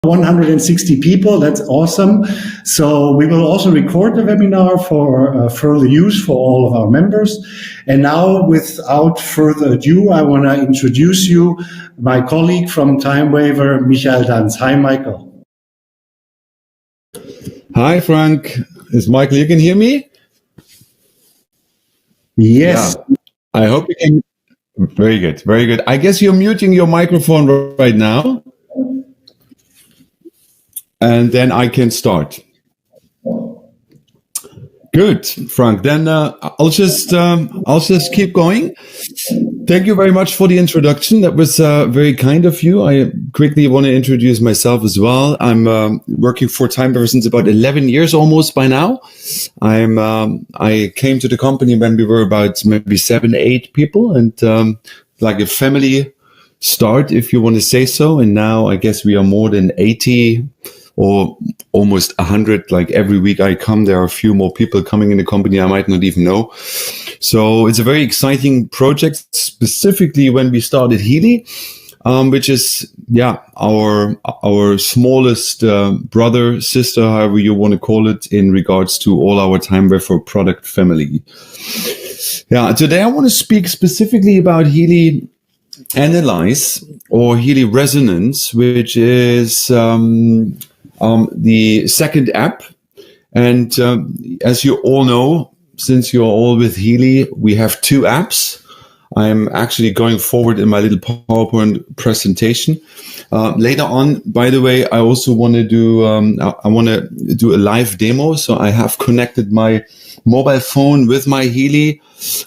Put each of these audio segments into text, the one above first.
160 people. That's awesome. So we will also record the webinar for further use for all of our members. And now, without further ado, I want to introduce you my colleague from TIMEWAVER, Michael Danz. Hi, Michael. Hi, Frank. It's Michael. You can hear me? Yes. Yeah. I hope you can. Very good. Very good. I guess you're muting your microphone right now. And then I can start. Good, Frank. Then I'll just keep going. Thank you very much for the introduction. That was very kind of you. I quickly want to introduce myself as well. I'm working for TIMEWAVER since about 11 years almost by now. I came to the company when we were about maybe 7, 8 people, and like a family start, if you want to say so. And now I guess we are more than 80 or almost 100. Like every week I come, there are a few more people coming in the company I might not even know. So it's a very exciting project, specifically when we started 𝗙𝗧, which is, our smallest brother, sister, however you want to call it, in regards to all our TIMEWAVER product family. Yeah, today I want to speak specifically about 𝗙𝗧 Analyse or 𝗙𝗧 Resonance, which is the second app. And as you all know, since you're all with 𝗙𝗧, we have 2 apps. I'm actually going forward in my little PowerPoint presentation. Later on, by the way, I also want to do a live demo. So I have connected my mobile phone with my 𝗙𝗧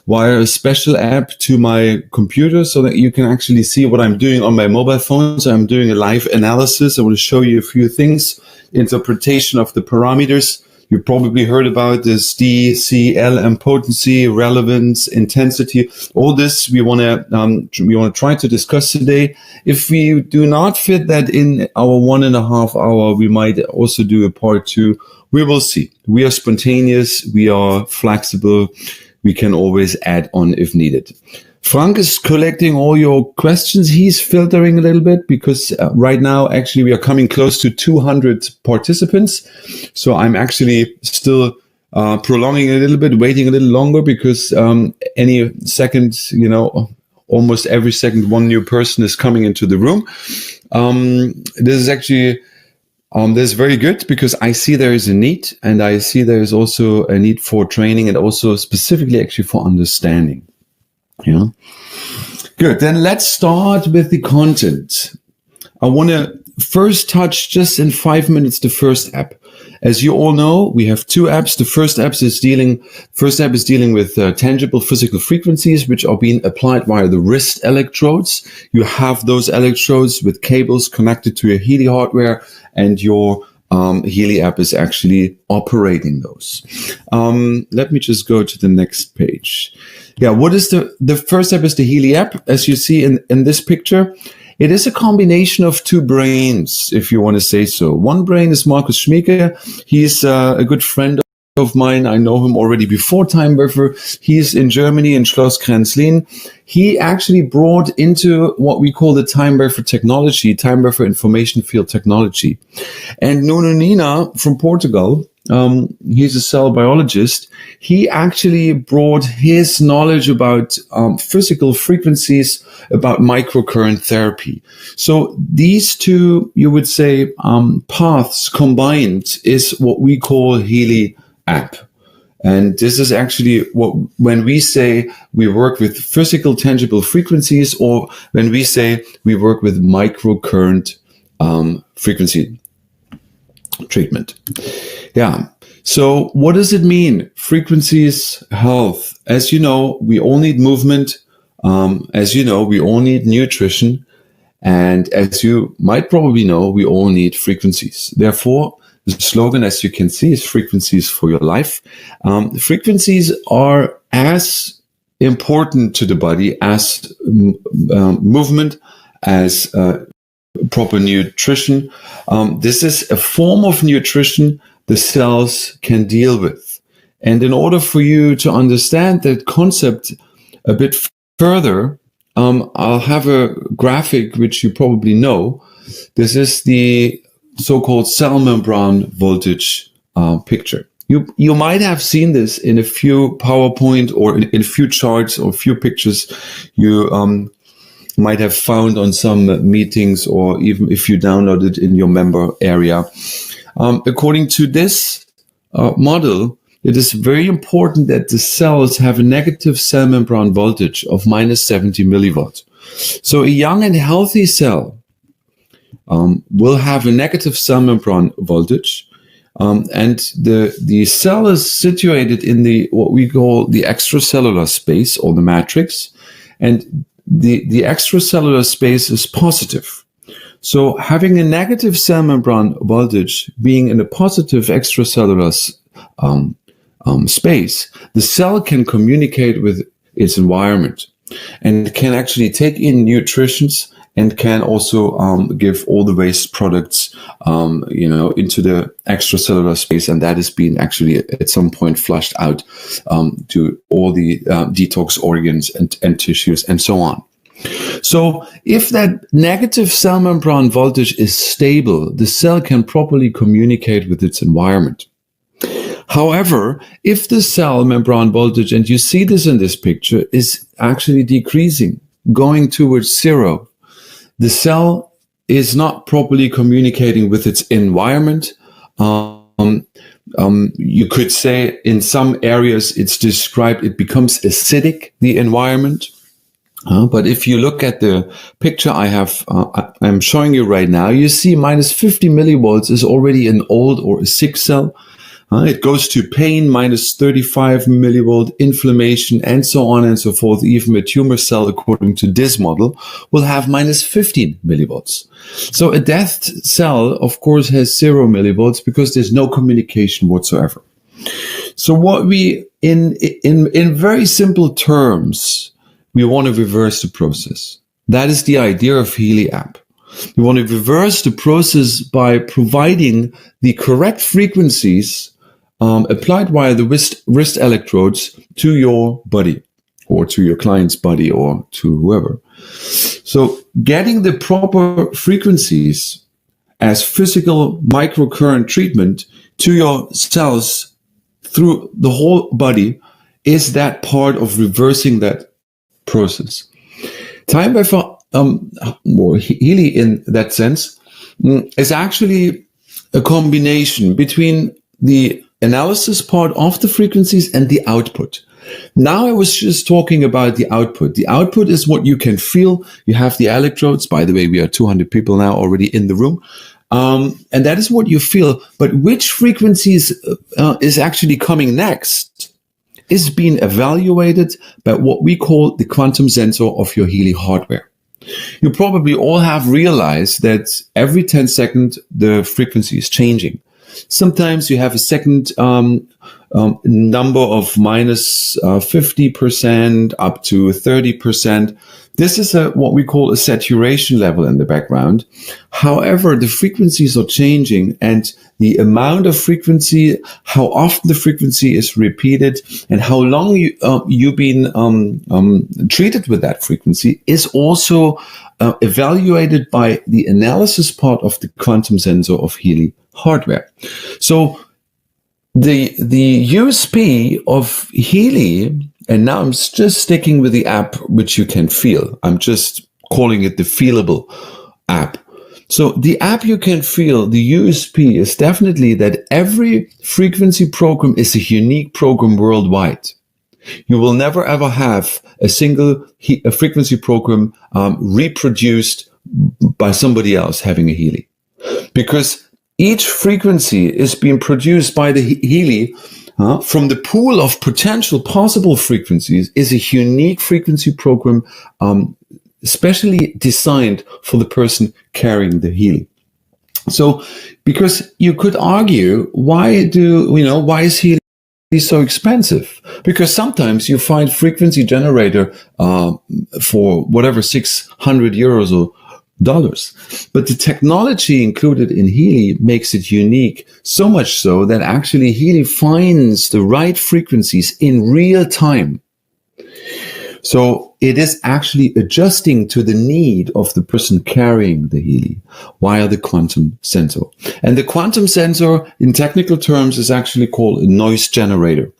via a special app to my computer so that you can actually see what I'm doing on my mobile phone. So I'm doing a live analysis. I want to show you a few things, interpretation of the parameters. You probably heard about this D, C, L, and potency, relevance, intensity. All this we want to try to discuss today. If we do not fit that in our 1.5 hour, we might also do a part 2. We will see. We are spontaneous. We are flexible. We can always add on if needed. Frank is collecting all your questions. He's filtering a little bit because right now, actually, we are coming close to 200 participants. So I'm actually still prolonging a little bit, waiting a little longer because any second, almost every second, one new person is coming into the room. This is actually this is very good because I see there is a need, and I see there is also a need for training and also specifically actually for understanding. Yeah. Good. Then let's start with the content. I want to first touch just in 5 minutes the first app. As you all know, we have 2 apps. The first app is dealing with tangible physical frequencies, which are being applied via the wrist electrodes. You have those electrodes with cables connected to your 𝗙𝗧 hardware, and your 𝗙𝗧 app is actually operating those. Let me just go to the next page. Yeah, what is the first app is the 𝗙𝗧 app. As you see in this picture, it is a combination of 2 brains, if you want to say so. One brain is Markus Schmieke. He's a good friend of mine. I know him already before TIMEWAVER. He's in Germany, in Schloss Kränzlin. He actually brought into what we call the TIMEWAVER technology, TIMEWAVER information field technology. And Nuno Nina from Portugal, he's a cell biologist. He actually brought his knowledge about physical frequencies, about microcurrent therapy. So these 2, you would say, paths combined is what we call 𝗙𝗧 app. And this is actually when we say we work with physical tangible frequencies, or when we say we work with microcurrent frequency treatment. Yeah. So what does it mean? Frequencies, health. As you know, we all need movement. As you know, we all need nutrition. And as you might probably know, we all need frequencies. Therefore, the slogan, as you can see, is frequencies for your life. Frequencies are as important to the body as movement, as proper nutrition. This is a form of nutrition the cells can deal with. And in order for you to understand that concept a bit further, I'll have a graphic which you probably know. This is the so-called cell membrane voltage picture. You might have seen this in a few PowerPoint or in a few charts or a few pictures you might have found on some meetings, or even if you download it in your member area. According to this model, it is very important that the cells have a negative cell membrane voltage of minus 70 millivolts. So a young and healthy cell will have a negative cell membrane voltage, and the cell is situated in the what we call the extracellular space or the matrix, and the extracellular space is positive. So having a negative cell membrane voltage being in a positive extracellular space, the cell can communicate with its environment and can actually take in nutrients and can also give all the waste products, into the extracellular space, and that is being actually at some point flushed out to all the detox organs and tissues and so on. So if that negative cell membrane voltage is stable, the cell can properly communicate with its environment. However, if the cell membrane voltage, and you see this in this picture, is actually decreasing, going towards zero, the cell is not properly communicating with its environment. You could say in some areas it becomes acidic, the environment. But if you look at the picture I'm showing you right now, you see minus 50 millivolts is already an old or a sick cell. It goes to pain, minus 35 millivolt, inflammation, and so on and so forth. Even a tumor cell, according to this model, will have minus 15 millivolts. So a death cell, of course, has 0 millivolts because there's no communication whatsoever. So what we, in very simple terms, we want to reverse the process. That is the idea of Healy app. We want to reverse the process by providing the correct frequencies applied via the wrist electrodes to your body or to your client's body or to whoever. So getting the proper frequencies as physical microcurrent treatment to your cells through the whole body is that part of reversing that process. TIMEWAVER, or Healy in that sense, is actually a combination between the analysis part of the frequencies and the output. Now I was just talking about the output. The output is what you can feel. You have the electrodes. By the way, we are 200 people now already in the room. And that is what you feel. But which frequencies is actually coming next is being evaluated by what we call the quantum sensor of your Healy hardware. You probably all have realized that every 10 seconds, the frequency is changing. Sometimes you have a second number of minus 50% up to 30%. This is what we call a saturation level in the background. However, the frequencies are changing, and the amount of frequency, how often the frequency is repeated, and how long you've been treated with that frequency is also evaluated by the analysis part of the quantum sensor of Healy hardware. So the USP of Healy, and now I'm just sticking with the app which you can feel. I'm just calling it the feelable app. So the app you can feel, the USP is definitely that every frequency program is a unique program worldwide. You will never ever have a single frequency program reproduced by somebody else having a Healy, because each frequency is being produced by the Healy from the pool of potential possible frequencies is a unique frequency program, specially designed for the person carrying the Healy. So, because you could argue, why is Healy so expensive? Because sometimes you find frequency generator for whatever, 600 euros or dollars. But the technology included in Healy makes it unique, so much so that actually Healy finds the right frequencies in real time. So it is actually adjusting to the need of the person carrying the Healy via the quantum sensor. And the quantum sensor, in technical terms, is actually called a noise generator.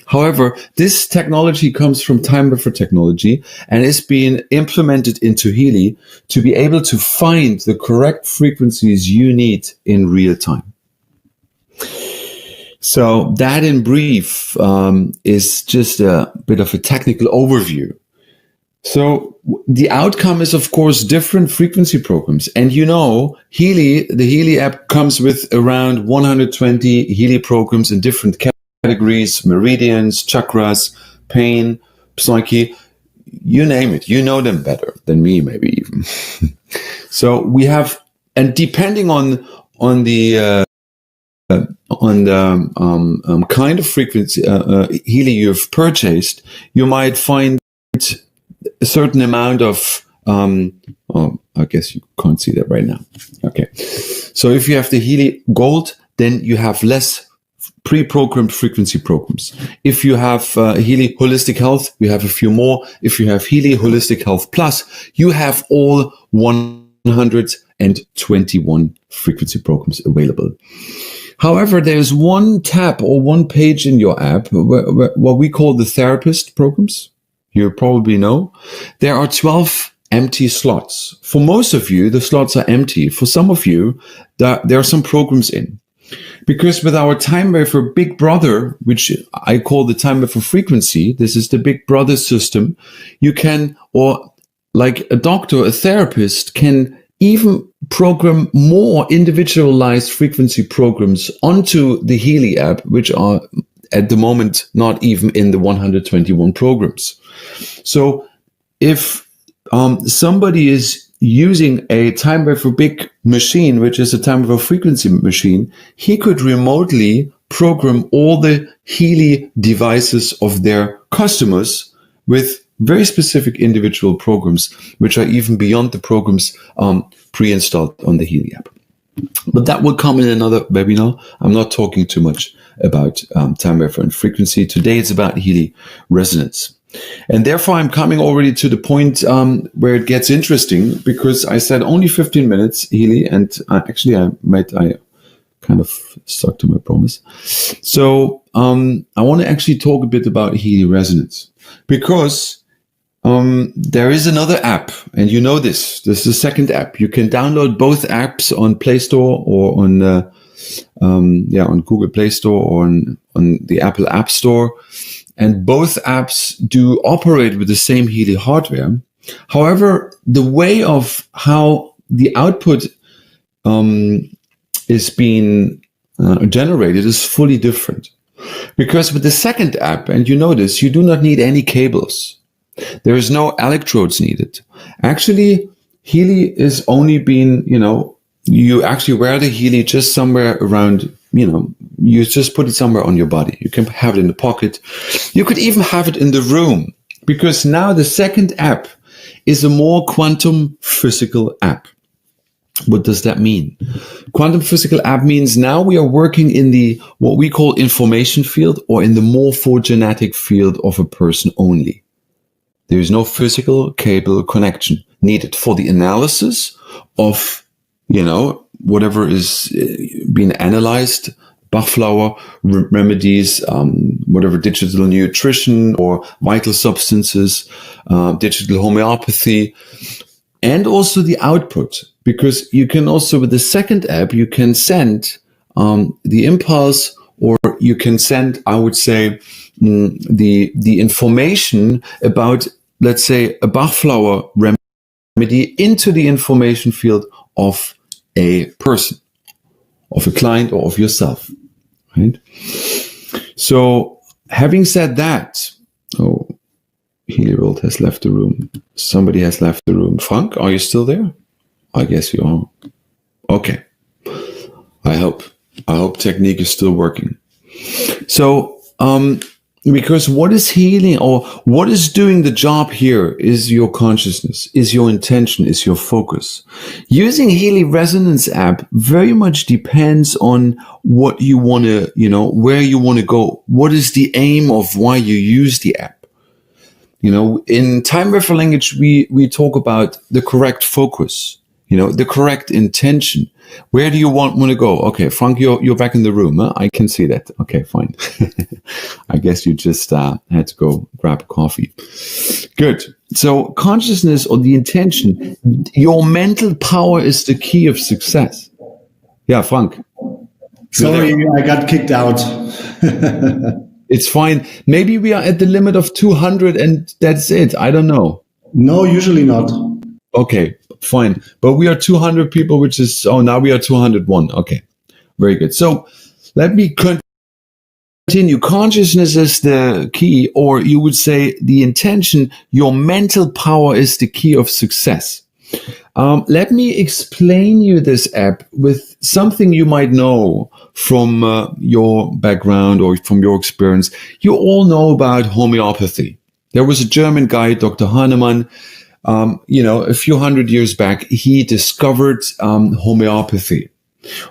However, this technology comes from TIMEWAVER technology and is being implemented into Healy to be able to find the correct frequencies you need in real time. So that in brief is just a bit of a technical overview. So the outcome is, of course, different frequency programs. And you know, the Healy app comes with around 120 Healy programs in different categories, meridians, chakras, pain, psyche, you name it. You know them better than me, maybe even. So we have, and depending on the kind of frequency Healy you've purchased, you might find a certain amount of I guess you can't see that right now. Okay, so if you have the Healy Gold, then you have less pre-programmed frequency programs. If you have Healy Holistic Health, you have a few more. If you have Healy Holistic Health Plus, you have all 121 frequency programs available. However, there's one tab or one page in your app, what we call the therapist programs. You probably know. There are 12 empty slots. For most of you, the slots are empty. For some of you, there are some programs in. Because with our TIMEWAVER Big Brother, which I call the TIMEWAVER frequency, this is the Big Brother system, you can, or like a doctor, a therapist can even program more individualized frequency programs onto the Healy app, which are at the moment not even in the 121 programs. So if somebody is using a TIMEWAVER Big machine, which is a TIMEWAVER frequency machine, he could remotely program all the Healy devices of their customers with very specific individual programs, which are even beyond the programs pre-installed on the Healy app. But that will come in another webinar. I'm not talking too much about TIMEWAVER and frequency. Today it's about Healy resonance. And therefore I'm coming already to the point where it gets interesting, because I said only 15 minutes Healy, and I kind of stuck to my promise. So I want to actually talk a bit about Healy resonance, because there is another app, and you know this is the second app. You can download both apps on Play Store or on Google Play Store or on the Apple App Store. And both apps do operate with the same Healy hardware. However, the way of how the output is being generated is fully different. Because with the second app, and you notice, you do not need any cables. There is no electrodes needed. Actually, Healy is only being, you actually wear the Healy just somewhere around, you just put it somewhere on your body. You can have it in the pocket. You could even have it in the room, because now the second app is a more quantum physical app. What does that mean? Quantum physical app means now we are working in the, what we call information field, or in the morphogenetic field of a person only. There is no physical cable connection needed for the analysis of, whatever is being analyzed, Bach-flower remedies, whatever digital nutrition or vital substances, digital homeopathy, and also the output. Because you can also, with the second app, you can send the impulse, or you can send, I would say, the information about, let's say, a Bach-flower remedy into the information field of a person, of a client, or of yourself, right? So having said that, Healy World has left the room. Somebody has left the room. Frank, are you still there? I guess you are. Okay. I hope technique is still working. So, because what is healing, or what is doing the job here, is your consciousness, is your intention, is your focus. Using Healy Resonance app very much depends on what you want to, where you want to go. What is the aim of why you use the app? You know, in TIMEWAVER language, we talk about the correct focus, you know, the correct intention. Where do you want to go? Okay, Frank, you're back in the room. Huh? I can see that. Okay, fine. I guess you just had to go grab a coffee. Good. So consciousness or the intention, your mental power is the key of success. Yeah, Frank. Sorry, I got kicked out. It's fine. Maybe we are at the limit of 200 and that's it. I don't know. No, usually not. Okay, fine. But we are 200 people, which is, now we are 201. Okay, very good. So let me continue. Consciousness is the key, or you would say the intention. Your mental power is the key of success. Let me explain you this app with something you might know from your background or from your experience. You all know about homeopathy. There was a German guy, Dr. Hahnemann, a few hundred years back. He discovered homeopathy.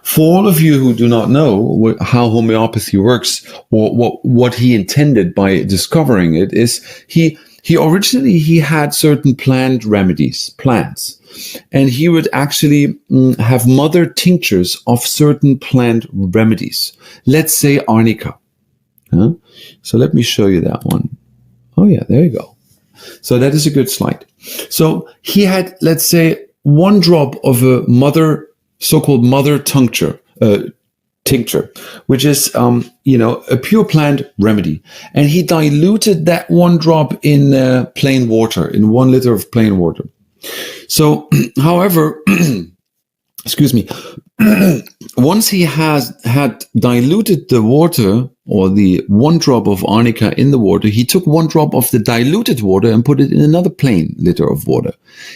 For all of you who do not know how homeopathy works or what he intended by discovering it is he originally had certain plant remedies, plants. And he would actually have mother tinctures of certain plant remedies. Let's say arnica. Huh? So let me show you that one. Oh yeah, there you go. So that is a good slide. So he had, let's say, one drop of a so-called mother tincture, which is, a pure plant remedy. And he diluted that one drop in plain water, in 1 liter of plain water. So, however, excuse me, once he had diluted the water or the 1 drop of arnica in the water, he took 1 drop of the diluted water and put it in another plain liter of water.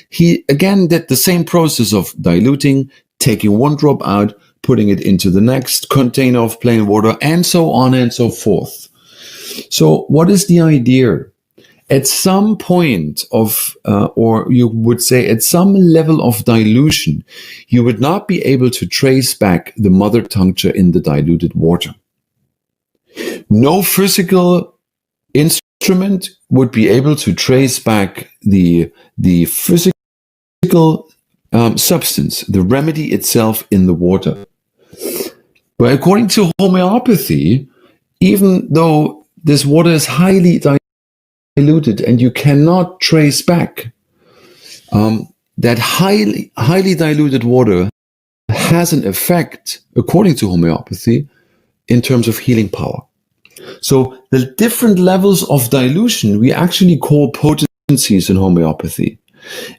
He again did the same process of diluting, taking 1 drop out, putting it into the next container of plain water, and so on and so forth. So what is the idea? At some point or you would say at some level of dilution, you would not be able to trace back the mother tincture in the diluted water. No physical instrument would be able to trace back the physical substance, the remedy itself in the water. But according to homeopathy, even though this water is highly diluted and you cannot trace back, that highly diluted water has an effect, according to homeopathy, in terms of healing power. So the different levels of dilution we actually call potencies in homeopathy.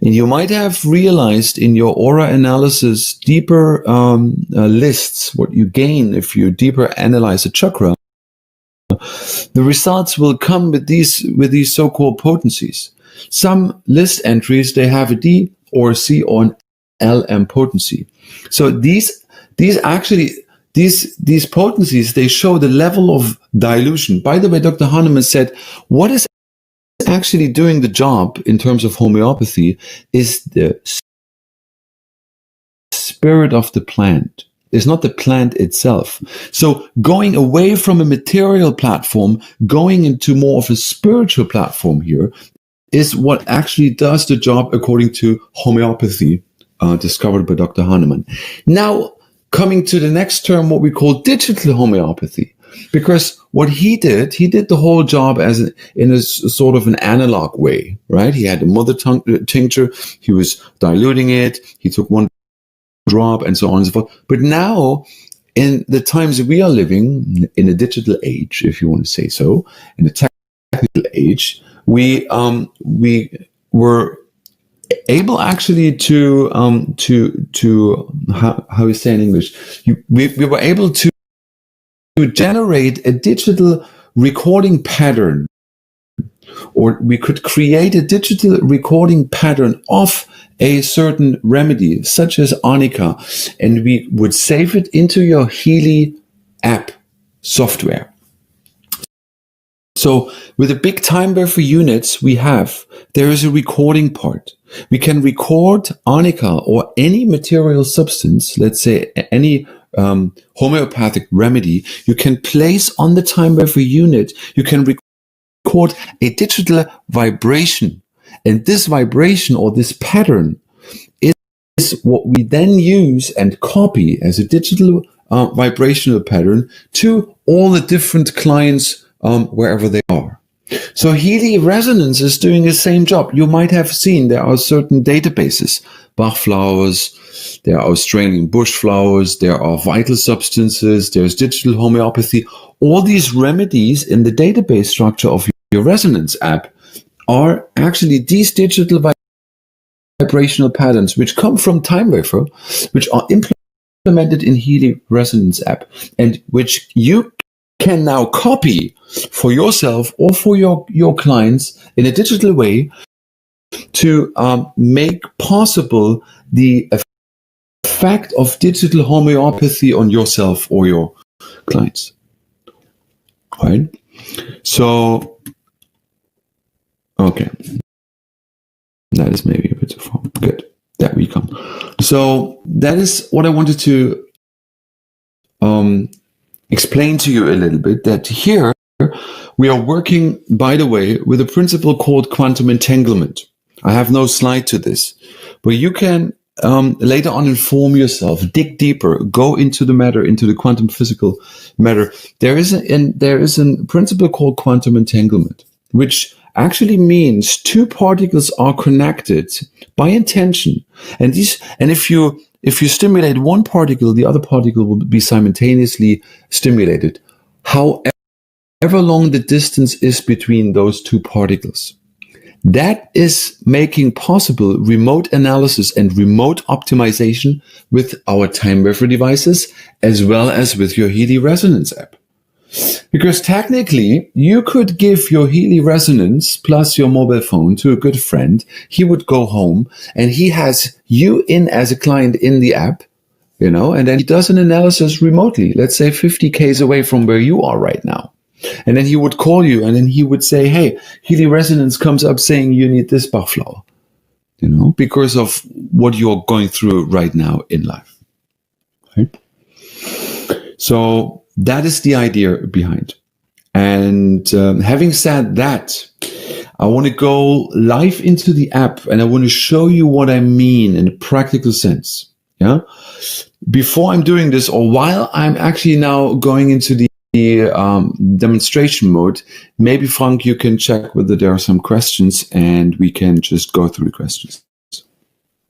And you might have realized in your aura analysis deeper lists what you gain if you deeper analyze a chakra. The results will come with these so-called potencies. Some list entries, they have a D or a C or an LM potency. So these potencies, they show the level of dilution. By the way, Dr. Hahnemann said, what is actually doing the job in terms of homeopathy is the spirit of the plant. It's not the plant itself. So going away from a material platform, going into more of a spiritual platform here is what actually does the job according to homeopathy, discovered by Dr. Hahnemann. Now, coming to the next term, what we call digital homeopathy. Because what he did the whole job in a sort of an analog way, right? He had a mother tincture, he was diluting it, he took 1 drop and so on and so forth. But now, in the times that we are living, in a digital age, if you want to say so, in a technical age, we were able actually to how we say in English, we were able to generate a digital recording pattern, or we could create a digital recording pattern of a certain remedy, such as arnica, and we would save it into your Healy app software. So with the big TIMEWAVER units there is a recording part. We can record arnica or any material substance, let's say any homeopathic remedy, you can place on the TIMEWAVER unit. You can record a digital vibration. And this vibration or this pattern is what we then use and copy as a digital vibrational pattern to all the different clients wherever they are. So Helii Resonance is doing the same job. You might have seen there are certain databases, Bach flowers, there are Australian bush flowers, there are vital substances, there's digital homeopathy. All these remedies in the database structure of your Resonance app are actually these digital vibrational patterns which come from TIMEWAVER, which are implemented in Helii Resonance app, and which you can now copy for yourself or for your clients in a digital way to make possible the effect of digital homeopathy on yourself or your clients. Right? So, okay. That is maybe a bit too far. Good. There we come. So that is what I wanted to explain to you a little bit, that here we are working, by the way, with a principle called quantum entanglement. I have no slide to this, but you can later on inform yourself, dig deeper, go into the matter, into the quantum physical matter. There is a principle called quantum entanglement, which actually means two particles are connected by intention, and if you stimulate one particle, the other particle will be simultaneously stimulated, however long the distance is between those two particles. That is making possible remote analysis and remote optimization with our TIMEWAVER devices, as well as with your Helii Resonance app. Because technically, you could give your Helii Resonance plus your mobile phone to a good friend. He would go home and he has you in as a client in the app, and then he does an analysis remotely, let's say 50 k's away from where you are right now. And then he would call you and then he would say, hey, Helii Resonance comes up saying you need this Bach flower, because of what you're going through right now in life. Right? So that is the idea behind. And having said that, I want to go live into the app and I want to show you what I mean in a practical sense. Yeah. Before I'm doing this, or while I'm actually now going into the demonstration mode, maybe Frank, you can check whether there are some questions and we can just go through the questions.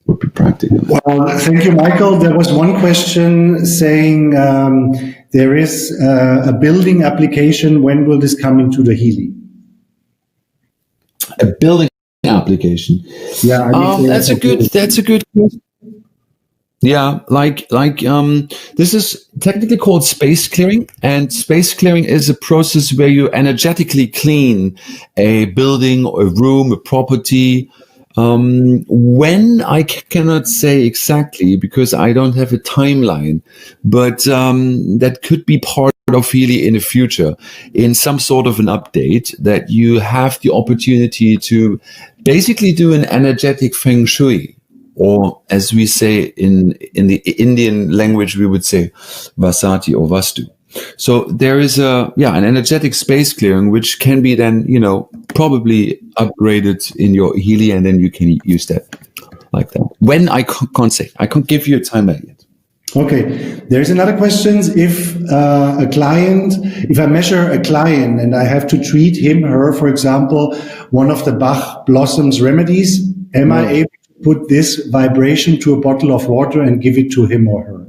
Would be practical. Well, thank you, Michael. There was one question saying there is a building application. When will this come into the Helii? A building application. Yeah, that's a good question. Yeah, this is technically called space clearing, and space clearing is a process where you energetically clean a building, a room, a property. When I cannot say exactly because I don't have a timeline, but that could be part of Helii in the future, in some sort of an update, that you have the opportunity to basically do an energetic feng shui, or as we say in the Indian language, we would say vasati or vastu. So there is an energetic space clearing, which can be then, probably upgraded in your Helii, and then you can use that like that. When I can't say, I can't give you a timeline yet. Okay. There's another question. If I measure a client and I have to treat him, her, for example, one of the Bach blossoms remedies, am I able to put this vibration to a bottle of water and give it to him or her?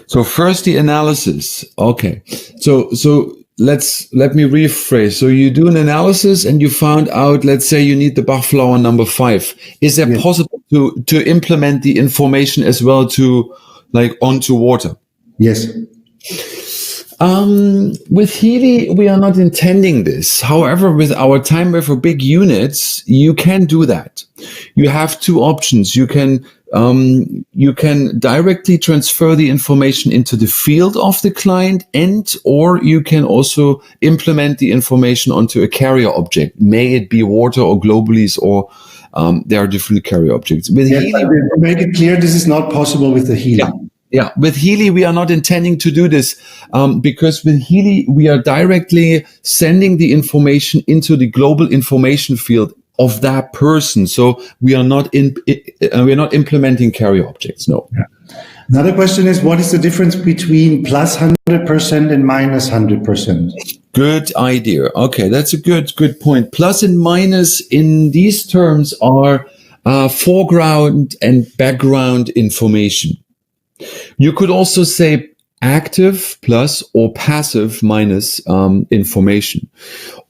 So first the analysis. Okay. So let me rephrase. So you do an analysis and you found out, let's say you need the Bach flower number 5. Is it possible to implement the information as well to onto water? Yes. With Helii, we are not intending this. However, with our TIMEWAVER big units, you can do that. You have two options. You can directly transfer the information into the field of the client, or you can also implement the information onto a carrier object. May it be water or globules, or there are different carrier objects. With Helii, to make it clear, this is not possible with the Helii. Yeah, with Healy, we are not intending to do this because with Healy, we are directly sending the information into the global information field of that person. So we are not implementing carrier objects. No. Yeah. Another question is, what is the difference between plus 100% and minus 100%? Good idea. Okay, that's a good point. Plus and minus in these terms are foreground and background information. You could also say active plus or passive minus information.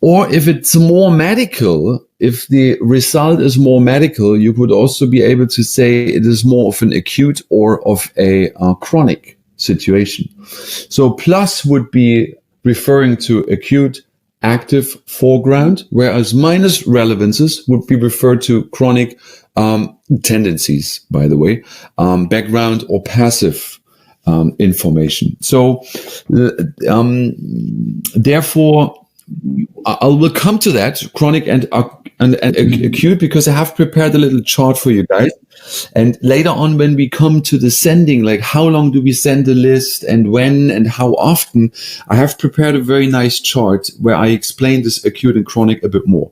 Or if it's more medical, if the result is more medical, you could also be able to say it is more of an acute or of a chronic situation. So plus would be referring to acute, active, foreground, whereas minus relevances would be referred to chronic tendencies, by the way, background or passive information. So therefore, I will come to that, chronic and acute, because I have prepared a little chart for you guys. And later on, when we come to the sending, like how long do we send the list and when and how often, I have prepared a very nice chart where I explain this acute and chronic a bit more.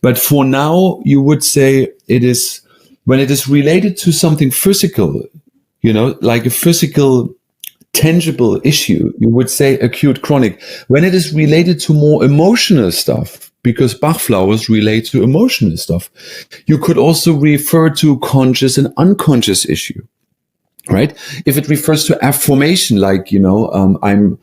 But for now, you would say it is, when it is related to something physical, you know, like a physical tangible issue, you would say acute chronic. When it is related to more emotional stuff, because Bach flowers relate to emotional stuff, you could also refer to conscious and unconscious issue, right? If it refers to affirmation, like, you know, I'm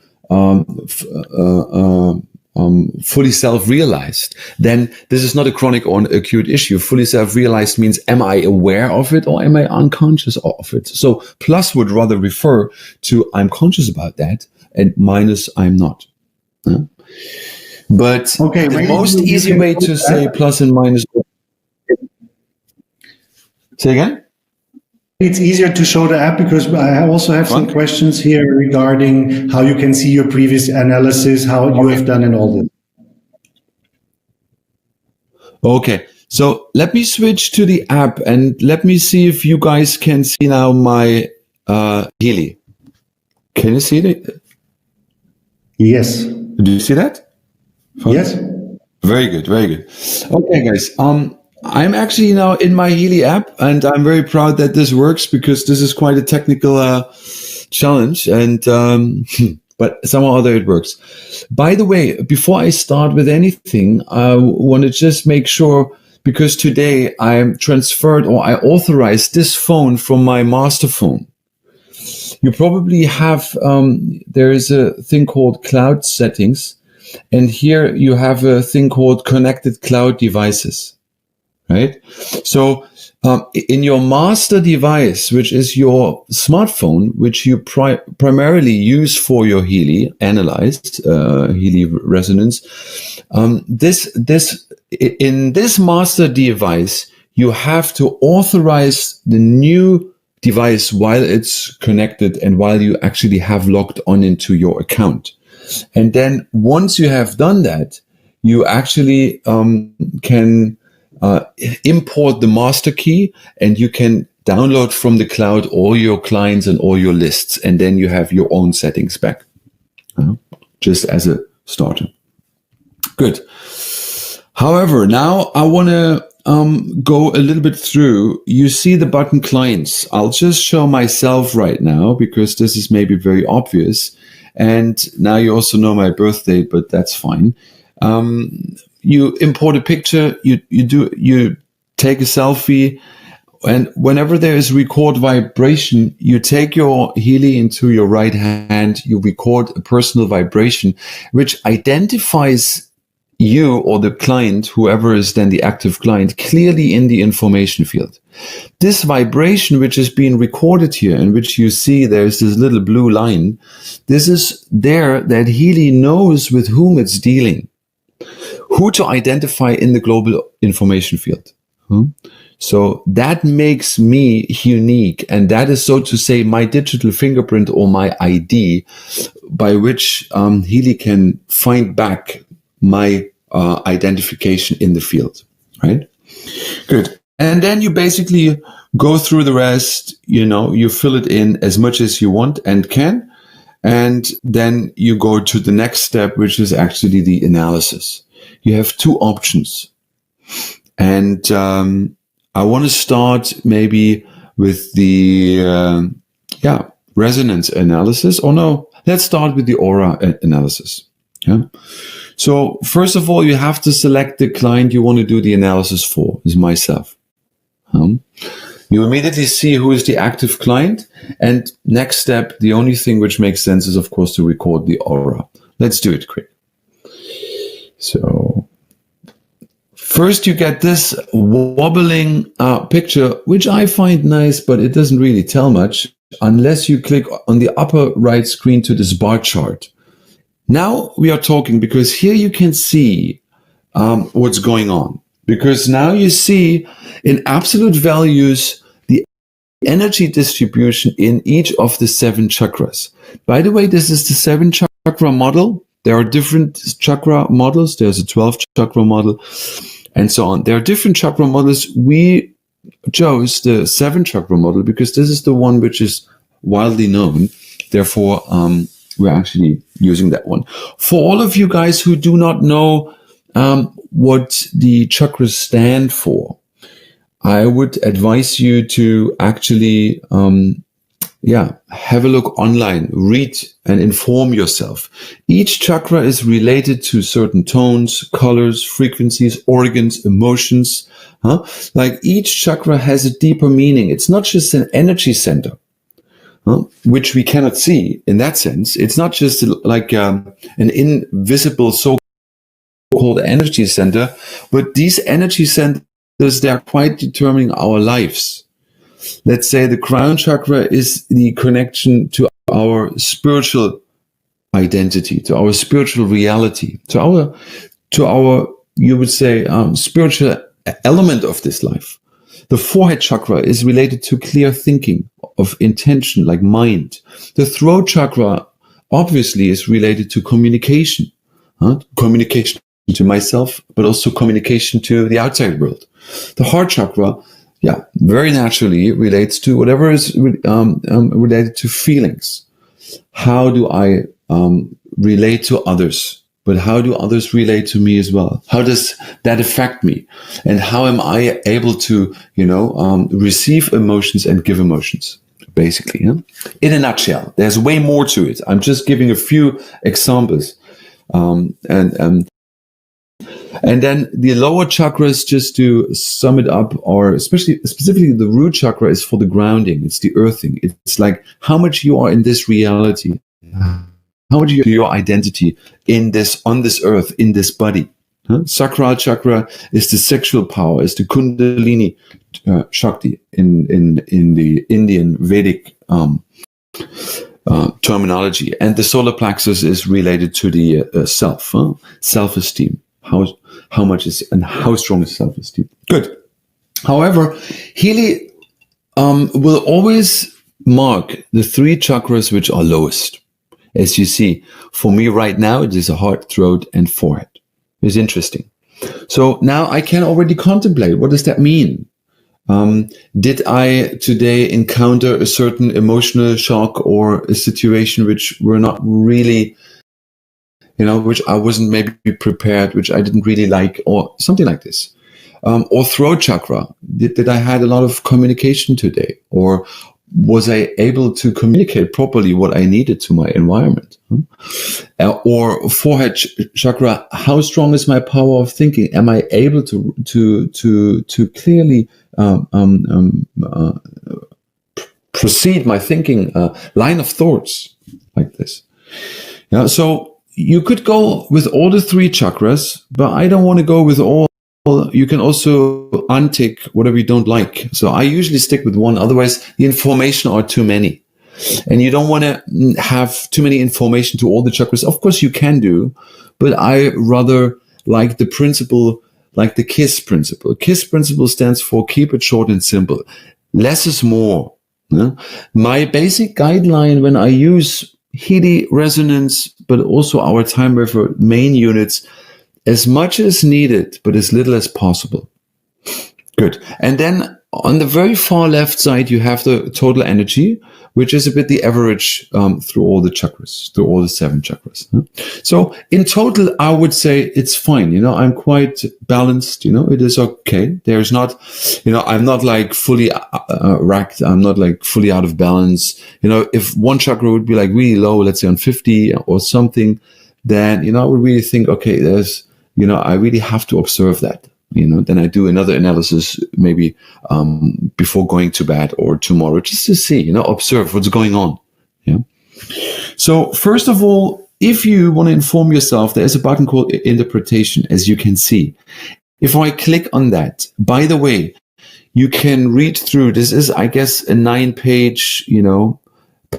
fully self-realized, then this is not a chronic or an acute issue. Fully self-realized means, am I aware of it or am I unconscious of it? So plus would rather refer to I'm conscious about that, and minus I'm not. But okay, the most easy way to say plus and minus. Say again? It's easier to show the app because I also have some questions here regarding how you can see your previous analysis, how you have done and all this. Okay, so let me switch to the app and let me see if you guys can see now my Healy. Can you see it? Yes. Do you see that? Fun? Yes. Very good, very good. Okay, guys. I'm actually now in my Healy app, and I'm very proud that this works because this is quite a technical challenge, and but somehow or other it works. By the way, before I start with anything, I want to just make sure, because today I'm transferred or I authorized this phone from my master phone. You probably have, there is a thing called cloud settings, and here you have a thing called connected cloud devices. Right? So in your master device, which is your smartphone, which you primarily use for your Healy, Analyze, Healy resonance, in this master device, you have to authorize the new device while it's connected and while you actually have logged on into your account. And then once you have done that, you actually can import the master key, and you can download from the cloud all your clients and all your lists, and then you have your own settings back, just as a starter. Good. However, now I want to go a little bit through. You see the button clients. I'll just show myself right now because this is maybe very obvious. And now you also know my birth date, but that's fine. You import a picture, you take a selfie, and whenever there is record vibration, you take your Healy into your right hand, you record a personal vibration, which identifies you or the client, whoever is then the active client, clearly in the information field. This vibration, which is being recorded here, in which you see there's this little blue line, this is there that Healy knows with whom it's dealing, who to identify in the global information field. So that makes me unique, and that is, so to say, my digital fingerprint or my ID, by which Healy can find back my identification in the field, right? Good. And then you basically go through the rest, you fill it in as much as you want and can. And then you go to the next step, which is actually the analysis. You have two options. And I want to start maybe with the resonance analysis. Or no, let's start with the aura analysis. Yeah. So first of all, you have to select the client you want to do the analysis for, is myself. You immediately see who is the active client. And next step, the only thing which makes sense is, of course, to record the aura. Let's do it quick. So first you get this wobbling picture, which I find nice, but it doesn't really tell much unless you click on the upper right screen to this bar chart. Now we are talking, because here you can see what's going on. Because now you see in absolute values the energy distribution in each of the 7 chakras. By the way, this is the 7 chakra model. There are different chakra models. There's a 12 chakra model and so on. There are different chakra models. We chose the 7 chakra model because this is the one which is widely known. Therefore, we're actually using that one. For all of you guys who do not know what the chakras stand for, I would advise you to actually have a look online, read and inform yourself. Each chakra is related to certain tones, colors, frequencies, organs, emotions. Like each chakra has a deeper meaning. It's not just an energy center, which we cannot see in that sense. It's not just like an invisible so-called energy center, but these energy centers, they're quite determining our lives. Let's say the crown chakra is the connection to our spiritual identity, to our spiritual reality, to our you would say spiritual element of this life. The forehead chakra is related to clear thinking, of intention, like mind. The throat chakra obviously is related to communication, communication to myself, but also communication to the outside world. The heart chakra, very naturally relates to whatever is related to feelings. How do I relate to others? But how do others relate to me as well? How does that affect me? And how am I able to, receive emotions and give emotions? Basically, in a nutshell, there's way more to it. I'm just giving a few examples, and then the lower chakras, just to sum it up, or specifically the root chakra, is for the grounding. It's the earthing. It's like how much you are in this reality, how much you your identity on this earth, in this body. Sacral chakra is the sexual power, is the Kundalini Shakti in the Indian Vedic terminology, and the solar plexus is related to the self-esteem. How much is and how strong is self-esteem? Good. However, Healy will always mark the 3 chakras which are lowest. As you see, for me right now, it is a heart, throat, and forehead. It's interesting. So now I can already contemplate, what does that mean? Did I today encounter a certain emotional shock or a situation which were not really, which I wasn't maybe prepared, which I didn't really like, or something like this? Or throat chakra. Did I had a lot of communication today? Or was I able to communicate properly what I needed to my environment? Or forehead chakra, how strong is my power of thinking? Am I able to clearly proceed my thinking line of thoughts like this? So you could go with all the 3 chakras, but I don't want to go with all. You can also untick whatever you don't like. So I usually stick with one. Otherwise, the information are too many. And you don't want to have too many information to all the chakras. Of course, you can do, but I rather like the principle, like the KISS principle. KISS principle stands for keep it short and simple. Less is more. My basic guideline when I use Healy resonance, but also our TIMEWAVER main units, as much as needed, but as little as possible. Good. And then on the very far left side, you have the total energy, which is a bit the average through all the chakras, through all the 7 chakras. So in total, I would say it's fine. I'm quite balanced. It is okay. There's not, I'm not like fully racked. I'm not like fully out of balance. If one chakra would be like really low, let's say on 50 or something, then, I would really think, okay, there's, I really have to observe that. Then I do another analysis maybe before going to bed or tomorrow, just to see, observe what's going on. Yeah. So first of all, if you want to inform yourself, there's a button called interpretation, as you can see. If I click on that, by the way, you can read through. This is, I guess, a 9-page,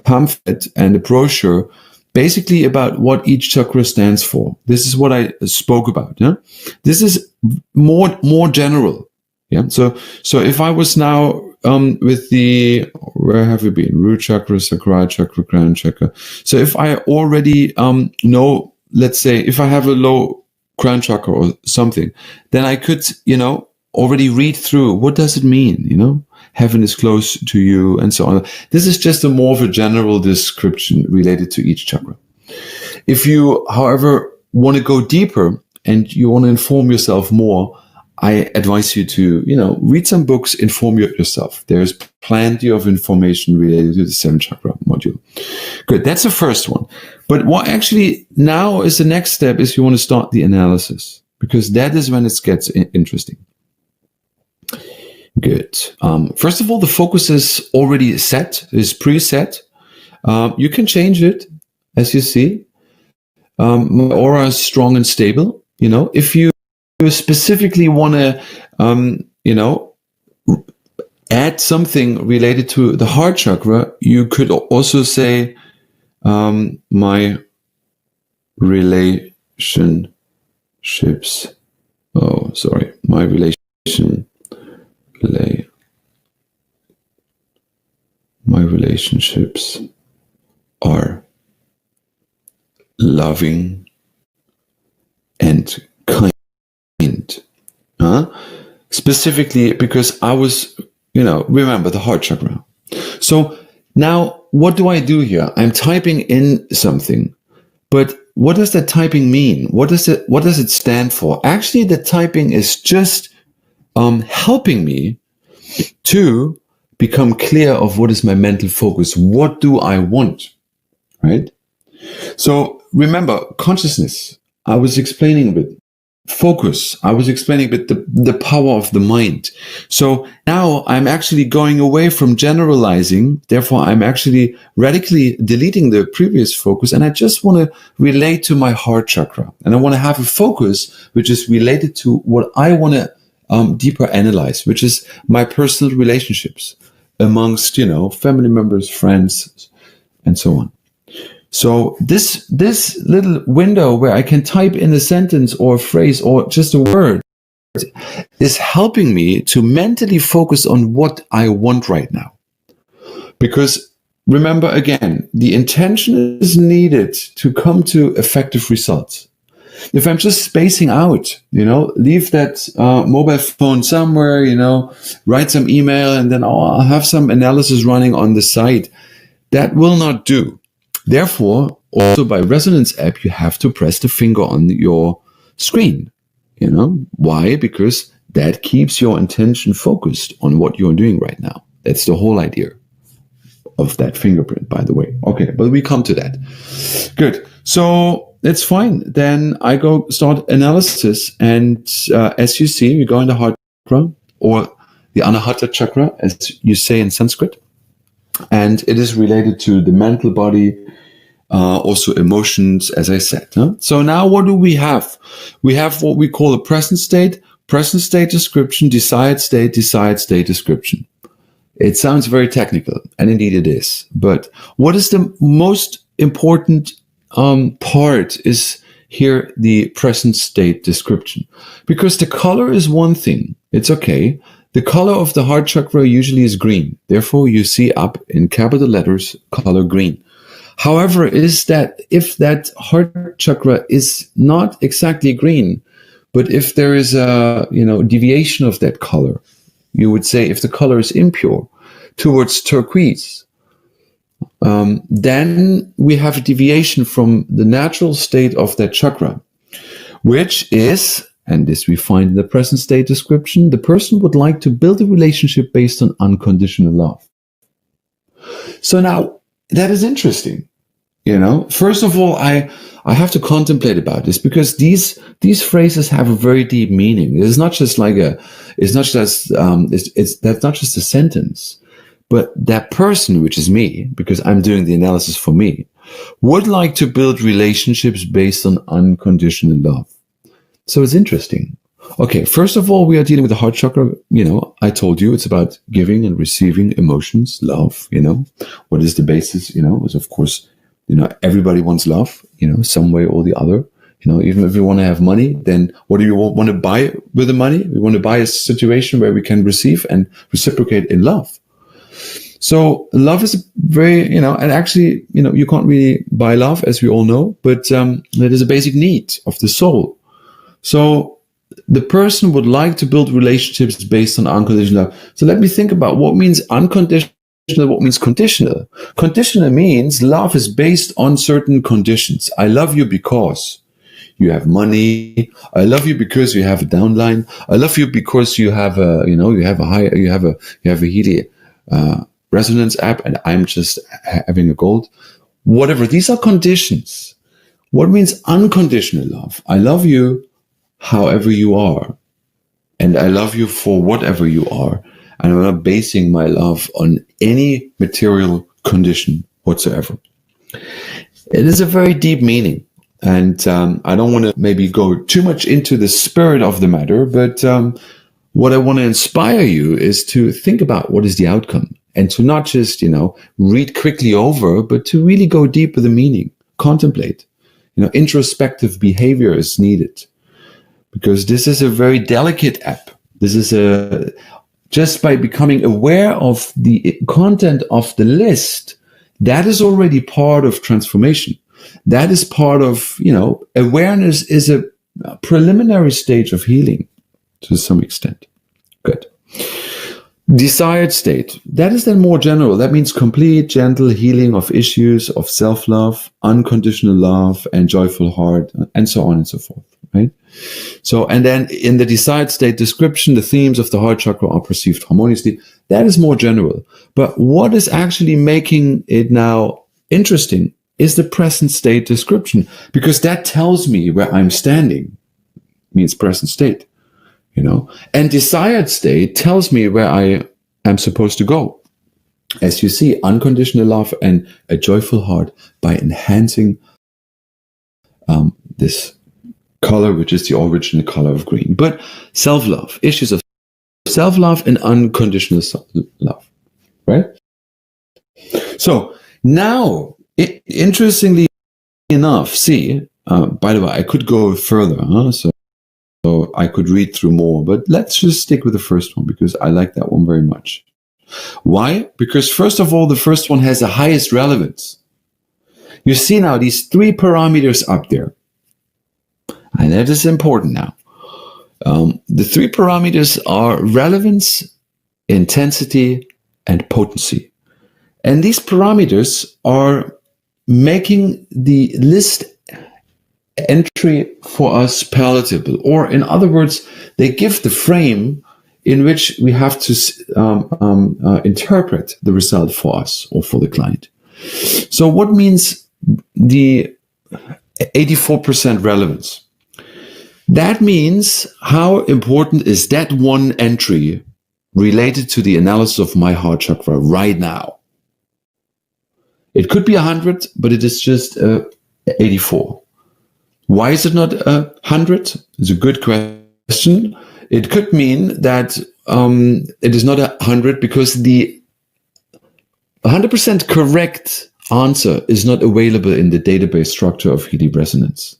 pamphlet and a brochure, basically about what each chakra stands for. This is what I spoke about. Yeah, this is more general. Yeah. So if I was now with the, where have we been? Root chakra, sacral chakra, crown chakra. So if I already know, let's say, if I have a low crown chakra or something, then I could already read through what does it mean. Heaven is close to you, and so on. This is just more of a general description related to each chakra. If you, however, want to go deeper and you want to inform yourself more, I advise you to, read some books, inform yourself. There's plenty of information related to the 7 chakra module. Good. That's the first one. But what actually now is the next step is you want to start the analysis, because that is when it gets interesting. Good. First of all, the focus is already set, is preset. You can change it, as you see. My aura is strong and stable. If you specifically want to, add something related to the heart chakra, you could also say, my relationships. My relationships are loving and kind. Specifically because I was, remember the heart chakra. So now what do I do here? I'm typing in something, but what does that typing mean? What does it stand for? Actually, the typing is just helping me to become clear of what is my mental focus. What do I want? Right? So remember, consciousness, I was explaining a bit. Focus, I was explaining a bit the power of the mind. So now I'm actually going away from generalizing. Therefore, I'm actually radically deleting the previous focus. And I just want to relate to my heart chakra. And I want to have a focus which is related to what I want to deeper analyze, which is my personal relationships amongst, family members, friends, and so on. So this little window where I can type in a sentence or a phrase or just a word is helping me to mentally focus on what I want right now. Because remember again, the intention is needed to come to effective results. If I'm just spacing out, leave that mobile phone somewhere, write some email and then I'll have some analysis running on the side, that will not do. Therefore, also by Resonance app, you have to press the finger on your screen. Why? Because that keeps your intention focused on what you're doing right now. That's the whole idea of that fingerprint, by the way. Okay, but we come to that. Good. So that's fine. Then I go start analysis. And as you see, we go in the heart chakra or the Anahata chakra, as you say in Sanskrit. And it is related to the mental body, also emotions, as I said. Huh? So now what do we have? We have what we call a present state description, desired state description. It sounds very technical, and indeed it is. But what is the most important part is here the present state description. Because the color is one thing. It's okay. The color of the heart chakra usually is green. Therefore, you see up in capital letters, color green. However, is that if that heart chakra is not exactly green, but if there is a deviation of that color, you would say if the color is impure, towards turquoise, then we have a deviation from the natural state of that chakra, which is, and this we find in the present state description, the person would like to build a relationship based on unconditional love. So now, that is interesting. First of all, I have to contemplate about this, because these phrases have a very deep meaning. It's not just that's not just a sentence, but that person, which is me, because I'm doing the analysis for me, would like to build relationships based on unconditional love. So it's interesting. Okay, first of all, we are dealing with the heart chakra. I told you it's about giving and receiving emotions, love. What is the basis? Is of course, everybody wants love, some way or the other. Even if you want to have money, then what do you want to buy with the money? We want to buy a situation where we can receive and reciprocate in love. So love is very, and actually, you can't really buy love, as we all know, but it is a basic need of the soul. So the person would like to build relationships based on unconditional love. So let me think about what means unconditional, what means conditional. Conditional means love is based on certain conditions. I love you because you have money. I love you because you have a downline. I love you because you have a, you have a Healy resonance app, and I'm just having a gold. Whatever. These are conditions. What means unconditional love? I love you however you are, and I love you for whatever you are, and I'm not basing my love on any material condition whatsoever. It is a very deep meaning, and I don't want to maybe go too much into the spirit of the matter, but what I want to inspire you is to think about what is the outcome, and to not just, read quickly over, but to really go deep with the meaning, contemplate. Introspective behavior is needed, because this is a very delicate app. This is just by becoming aware of the content of the list, that is already part of transformation. That is part of, awareness is a preliminary stage of healing to some extent. Good. Desired state. That is then more general. That means complete, gentle healing of issues of self-love, unconditional love, and joyful heart, and so on and so forth. Right? So, and then in the desired state description, the themes of the heart chakra are perceived harmoniously. That is more general. But what is actually making it now interesting is the present state description, because that tells me where I'm standing. Means present state, and desired state tells me where I am supposed to go. As you see, unconditional love and a joyful heart by enhancing this color, which is the original color of green. But self-love, issues of self-love and unconditional love, right? So now, interestingly enough, see, by the way, I could go further, so I could read through more, but let's just stick with the first one, because I like that one very much. Why? Because first of all, the first one has the highest relevance. You see now these 3 parameters up there. And that is important now. The 3 parameters are relevance, intensity, and potency. And these parameters are making the list entry for us palatable. Or in other words, they give the frame in which we have to interpret the result for us or for the client. So what means the 84% relevance? That means how important is that one entry related to the analysis of my heart chakra right now? It could be 100, but it is just 84. Why is it not 100? It's a good question. It could mean that it is not 100 because the 100% correct answer is not available in the database structure of Healy resonance.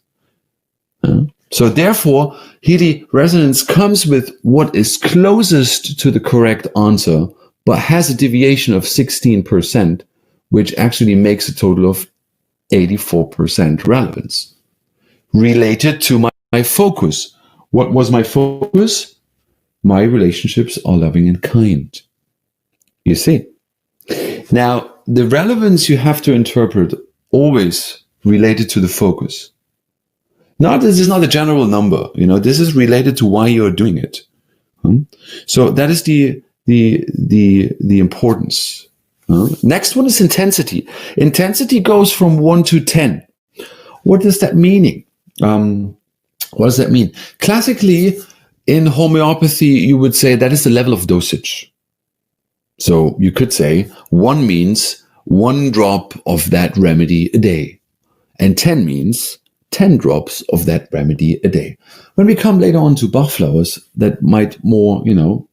So therefore, Healy resonance comes with what is closest to the correct answer, but has a deviation of 16%, which actually makes a total of 84% relevance related to my focus. What was my focus? my relationships are loving and kind. You see? Now, the relevance you have to interpret always related to the focus. Now, this is not a general number, this is related to why you're doing it. So that is the importance. Next one is intensity. Intensity goes from 1 to 10. What does that mean? What does that mean? Classically, in homeopathy, you would say that is the level of dosage. So you could say 1 means 1 drop of that remedy a day, and 10 means 10 drops of that remedy a day. When we come later on to Bach flowers, that might more,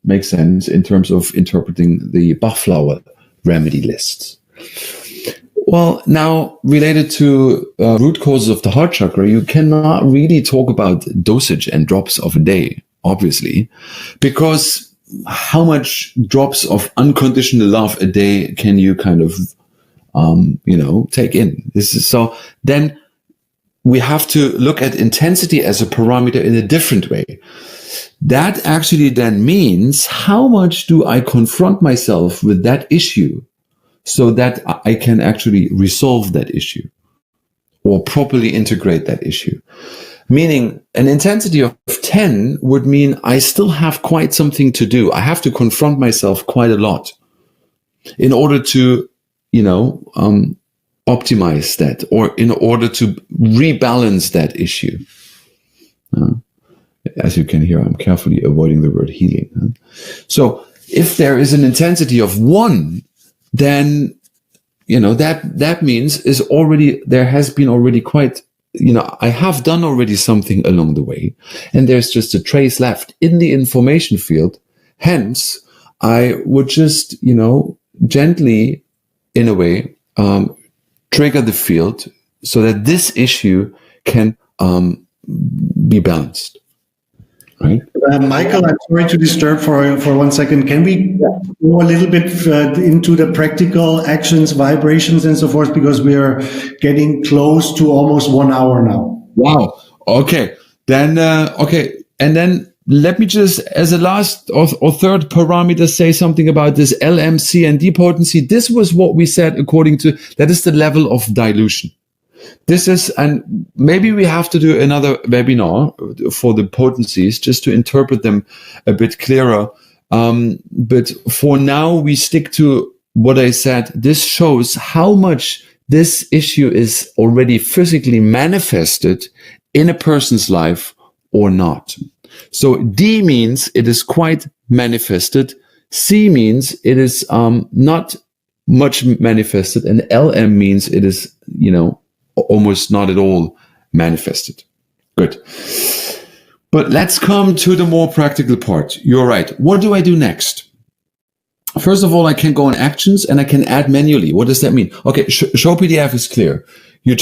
make sense in terms of interpreting the Bach flower remedy lists. Well, now related to root causes of the heart chakra, you cannot really talk about dosage and drops of a day, obviously, because how much drops of unconditional love a day can you kind of, take in? So then we have to look at intensity as a parameter in a different way. That actually then means how much do I confront myself with that issue so that I can actually resolve that issue or properly integrate that issue. Meaning an intensity of 10 would mean I still have quite something to do. I have to confront myself quite a lot in order to, optimize that, or in order to rebalance that issue. As you can hear, I'm carefully avoiding the word healing. So if there is an intensity of 1, then, that means there has been already quite, I have done already something along the way, and there's just a trace left in the information field. Hence, I would just, gently, in a way, trigger the field so that this issue can be balanced. Right? Michael, I'm sorry to disturb for 1 second. Can we go a little bit into the practical actions, vibrations, and so forth? Because we are getting close to almost 1 hour now. Wow. Okay. Then, And then let me just, as a last or third parameter, say something about this LMCND potency. This was what we said according to, that is the level of dilution. This is, and maybe we have to do another webinar for the potencies just to interpret them a bit clearer. But for now, we stick to what I said. This shows how much this issue is already physically manifested in a person's life or not. So D means it is quite manifested. C means it is not much manifested. And LM means it is, almost not at all manifested. Good. But let's come to the more practical part. You're right. What do I do next? First of all, I can go on actions and I can add manually. What does that mean? Okay, show PDF is clear. You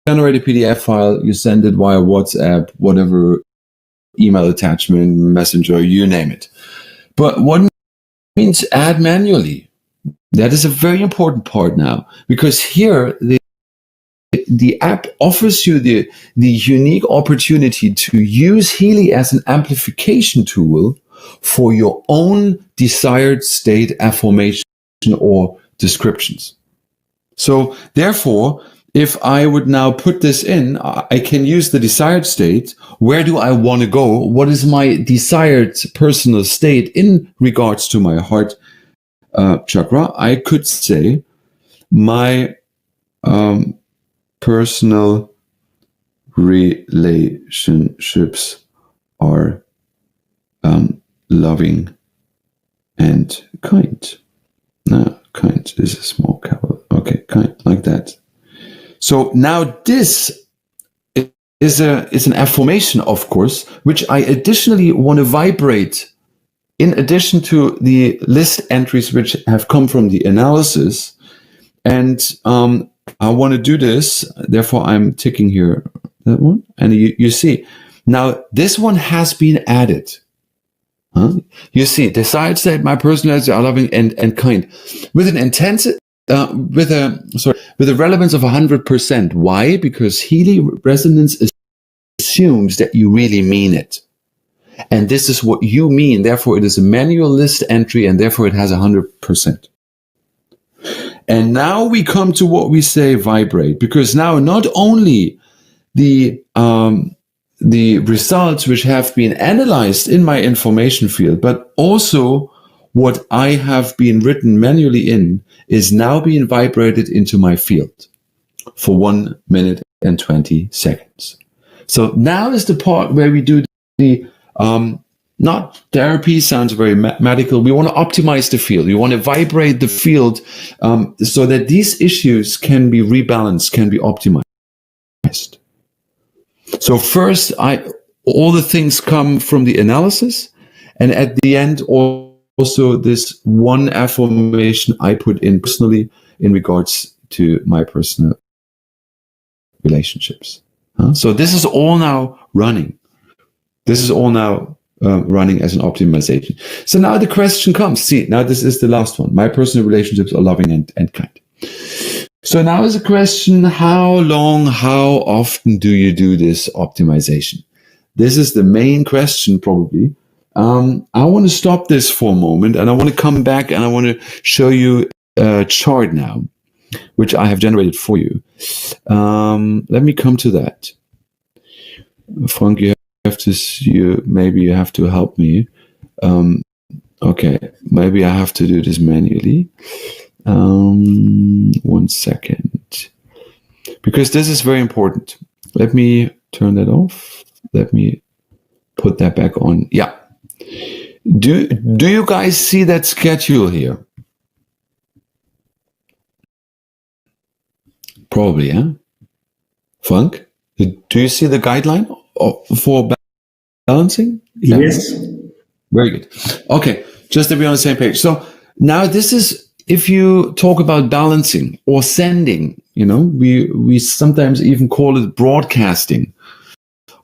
generate a PDF file, you send it via WhatsApp, whatever, email attachment, messenger, you name it. But what means add manually? That is a very important part now, because here the app offers you the unique opportunity to use Healy as an amplification tool for your own desired state affirmation or descriptions. So therefore, if I would now put this in, I can use the desired state. Where do I want to go? What is my desired personal state in regards to my heart chakra? I could say my personal relationships are loving and kind. No, kind is a small capital. Okay, kind, like that. So now this is an affirmation, of course, which I additionally want to vibrate in addition to the list entries which have come from the analysis. And I want to do this. Therefore, I'm ticking here that one. And you see, now this one has been added. You see, desired state, my personality are loving and kind, with an intensity, with a relevance of 100%. Why? Because Healy resonance assumes that you really mean it. And this is what you mean. Therefore, it is a manual list entry, and therefore it has 100%. And now we come to what we say vibrate, because now not only the results which have been analyzed in my information field, but also what I have been written manually in is now being vibrated into my field for 1 minute and 20 seconds. So now is the part where we do the, not therapy, sounds very medical. We want to optimize the field. We want to vibrate the field so that these issues can be rebalanced, can be optimized. So first, all the things come from the analysis, and at the end, also this one affirmation I put in personally in regards to my personal relationships. So this is all now running. This is all now running as an optimization. So now the question comes. See, now this is the last one. My personal relationships are loving and kind. So now is the question, how long, how often do you do this optimization? This is the main question probably. I want to stop this for a moment, and I want to come back and I want to show you a chart now, which I have generated for you. Let me come to that. Frank, you have to, maybe you have to help me. Okay, maybe I have to do this manually. 1 second. Because this is very important. Let me turn that off. Let me put that back on. Yeah. Do you guys see that schedule here? Probably, yeah? Frank, do you see the guideline for balancing? Yes. Yeah. Very good. Okay, just to be on the same page. So now this is, if you talk about balancing or sending, we sometimes even call it broadcasting.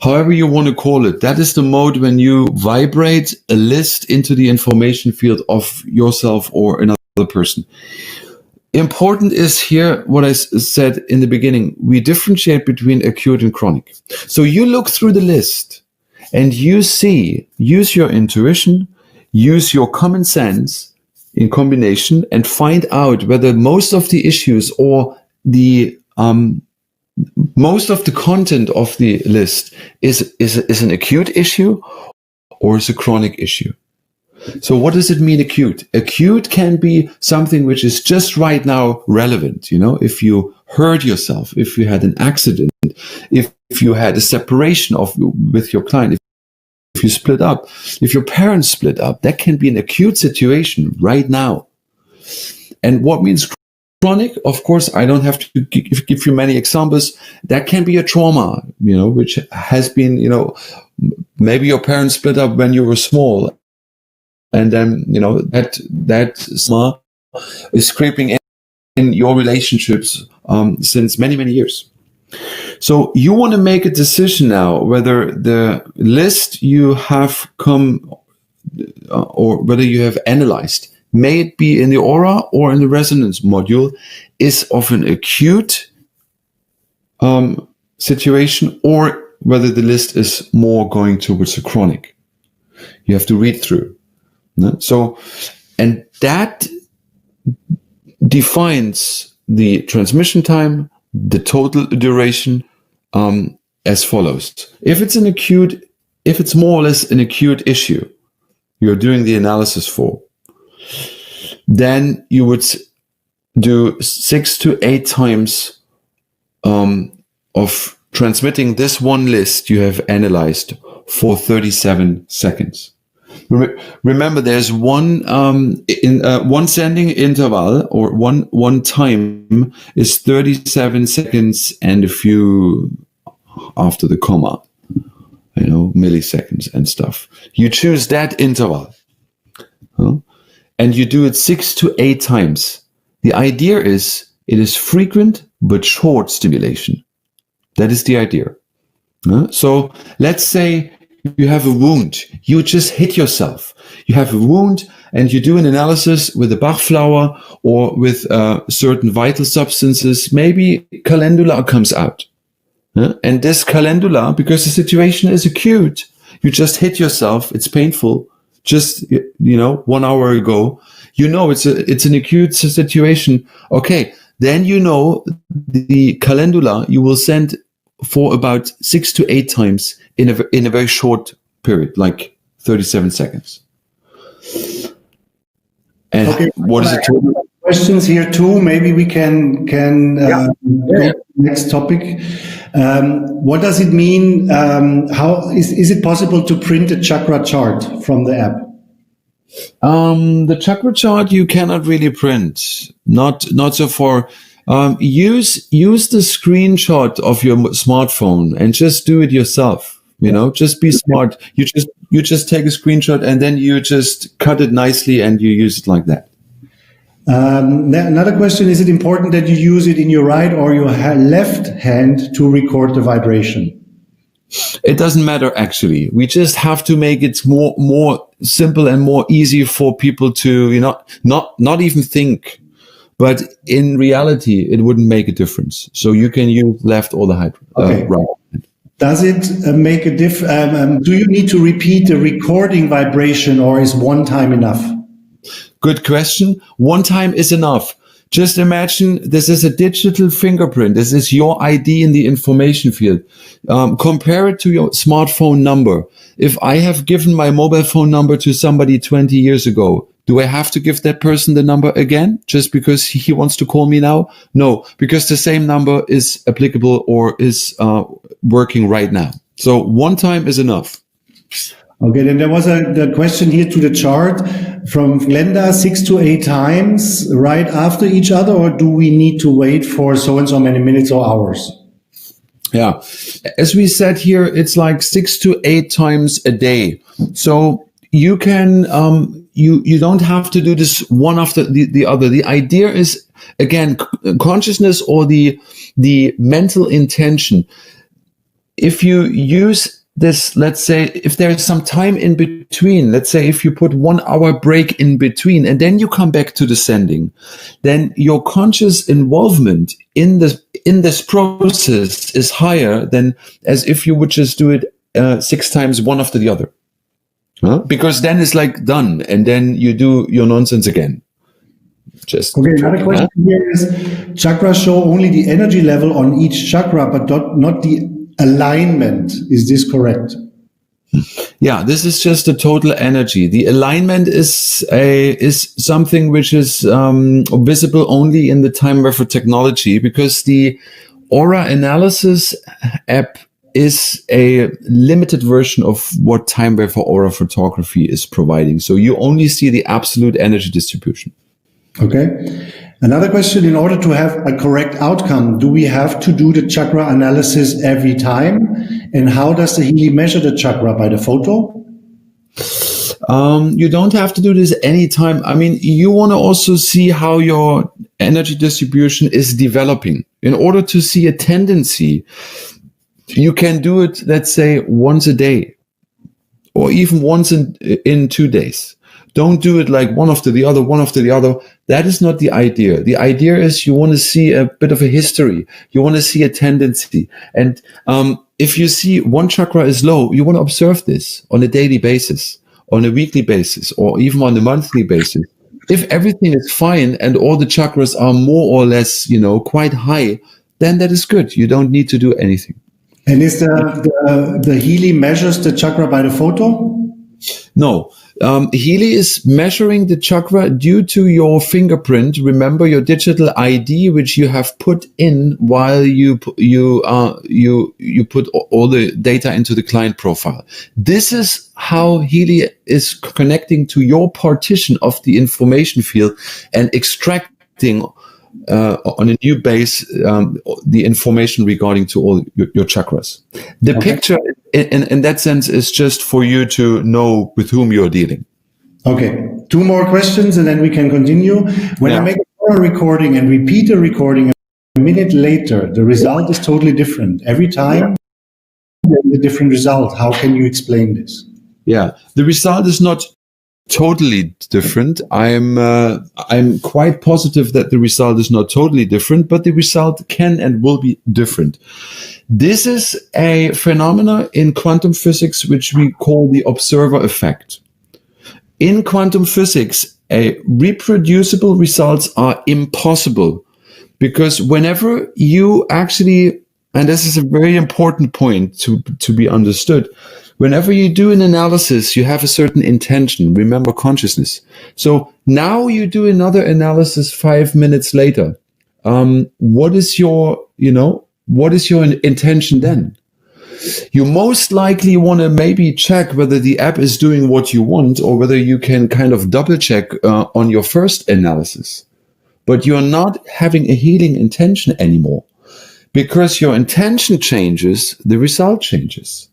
However you want to call it, that is the mode when you vibrate a list into the information field of yourself or another person. Important is here what I said in the beginning. We differentiate between acute and chronic. So you look through the list and you see, use your intuition, use your common sense in combination, and find out whether most of the issues or the most of the content of the list is an acute issue or is a chronic issue. So what does it mean acute? Acute can be something which is just right now relevant. If you hurt yourself, if you had an accident, if you had a separation with your client, if you split up, if your parents split up, that can be an acute situation right now. And what means chronic? Of course, I don't have to give you many examples. That can be a trauma, which has been, maybe your parents split up when you were small. And then, that trauma is creeping in your relationships since many, many years. So you want to make a decision now whether the list you have come or whether you have analyzed, may it be in the aura or in the resonance module, is of an acute situation, or whether the list is more going towards a chronic. You have to read through. So, and that defines the transmission time, the total duration, as follows. If it's more or less an acute issue you're doing the analysis for, then you would do 6 to 8 times of transmitting this one list you have analyzed for 37 seconds. Remember, there's one sending interval, or one time is 37 seconds and a few after the comma, milliseconds and stuff. You choose that interval, and you do it 6 to 8 times. The idea is it is frequent but short stimulation. That is the idea. So let's say you have a wound. You just hit yourself. You have a wound and you do an analysis with a Bach flower or with certain vital substances. Maybe calendula comes out. And this calendula, because the situation is acute, you just hit yourself. It's painful. Just, 1 hour ago, it's an acute situation. Okay. Then, the calendula you will send for about 6 to 8 times in a very short period, like 37 seconds. And okay. What is it? Questions here too. Maybe we can go to the next topic. What does it mean? How is it possible to print a chakra chart from the app? The chakra chart you cannot really print. Not so far. Use the screenshot of your smartphone and just do it yourself. Just be smart. You just take a screenshot and then you just cut it nicely and you use it like that. Another question, is it important that you use it in your right or your left hand to record the vibration? It doesn't matter, actually. We just have to make it more simple and more easy for people to, not even think. But in reality, it wouldn't make a difference. So you can use left or the right. Does it make a difference? Do you need to repeat the recording vibration or is one time enough? Good question. One time is enough. Just imagine this is a digital fingerprint. This is your ID in the information field. Compare it to your smartphone number. If I have given my mobile phone number to somebody 20 years ago, do I have to give that person the number again just because he wants to call me now? No, because the same number is applicable or is working right now. So one time is enough. Okay, then there was the question here to the chart from Glenda, 6 to 8 times right after each other, or do we need to wait for so and so many minutes or hours? Yeah, as we said here, it's like 6 to 8 times a day. So you can, you don't have to do this one after the other. The idea is, again, consciousness or the mental intention. If you use this, let's say, if there is some time in between, let's say if you put 1 hour break in between and then you come back to the sending, then your conscious involvement in this process is higher than as if you would just do it 6 times one after the other. Because then it's like done and then you do your nonsense again. Just okay, another question here is, chakras show only the energy level on each chakra, but not the alignment. Is this correct? Yeah, this is just the total energy. The alignment is something which is visible only in the TIMEWAVER technology, because the aura analysis app is a limited version of what TIMEWAVER aura photography is providing. So you only see the absolute energy distribution. Okay. Another question, in order to have a correct outcome, do we have to do the chakra analysis every time? And how does the Healy measure the chakra? By the photo? You don't have to do this anytime. I mean, you want to also see how your energy distribution is developing. In order to see a tendency, you can do it, let's say, once a day or even once in 2 days. Don't do it like one after the other, one after the other. That is not the idea. The idea is you want to see a bit of a history. You want to see a tendency. And if you see one chakra is low, you want to observe this on a daily basis, on a weekly basis, or even on a monthly basis. If everything is fine and all the chakras are more or less, quite high, then that is good. You don't need to do anything. And is the Healy measures the chakra by the photo? No. Healy is measuring the chakra due to your fingerprint. Remember your digital ID, which you have put in while you put all the data into the client profile. This is how Healy is connecting to your partition of the information field and extracting on a new base the information regarding to all your chakras. The picture in that sense is just for you to know with whom you're dealing. Okay, 2 more questions and then we can continue. When I make a recording and repeat a recording a minute later, the result is totally different. Every time there's a different result. How can you explain this? Yeah, the result is not totally different. I'm quite positive that the result is not totally different, but the result can and will be different. This is a phenomena in quantum physics which we call the observer effect. In quantum physics, reproducible results are impossible, because whenever you actually, and this is a very important point to be understood, whenever you do an analysis, you have a certain intention. Remember consciousness. So now you do another analysis 5 minutes later. What is your intention then? You most likely want to maybe check whether the app is doing what you want, or whether you can kind of double check on your first analysis. But you're not having a healing intention anymore, because your intention changes, the result changes.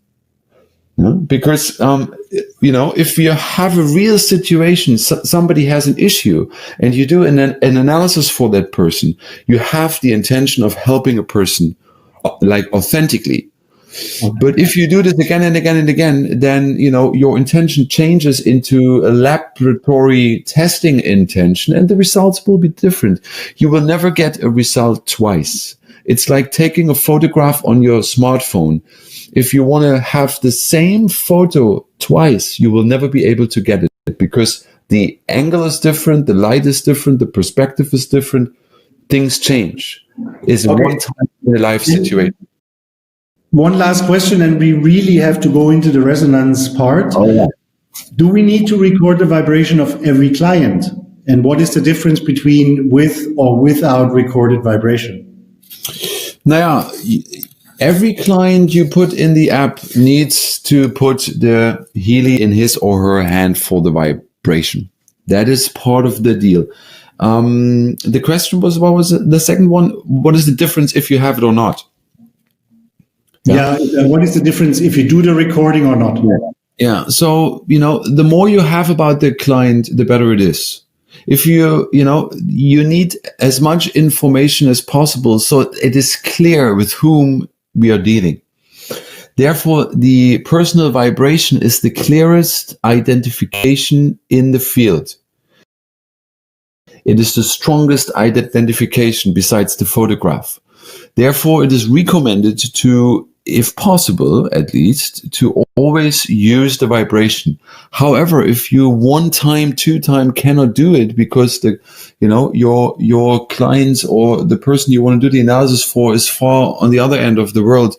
Because, if you have a real situation, somebody has an issue, and you do an analysis for that person, you have the intention of helping a person, like authentically. Okay. But if you do this again and again and again, then, your intention changes into a laboratory testing intention, and the results will be different. You will never get a result twice. It's like taking a photograph on your smartphone. If you want to have the same photo twice, you will never be able to get it, because the angle is different, the light is different, the perspective is different, things change. It's a one-time in a life situation. One last question, and we really have to go into the resonance part. Oh, yeah. Do we need to record the vibration of every client? And what is the difference between with or without recorded vibration? Now, every client you put in the app needs to put the Healy in his or her hand for the vibration. That is part of the deal. The question was, what was the second one? What is the difference if you have it or not? Yeah. What is the difference if you do the recording or not? Yeah. So, the more you have about the client, the better it is. If you need as much information as possible, so it is clear with whom we are dealing. Therefore, the personal vibration is the clearest identification in the field. It is the strongest identification besides the photograph. Therefore, it is recommended to, if possible, at least, to always use the vibration. However, if you 1 time, 2 time cannot do it because your clients or the person you want to do the analysis for is far on the other end of the world,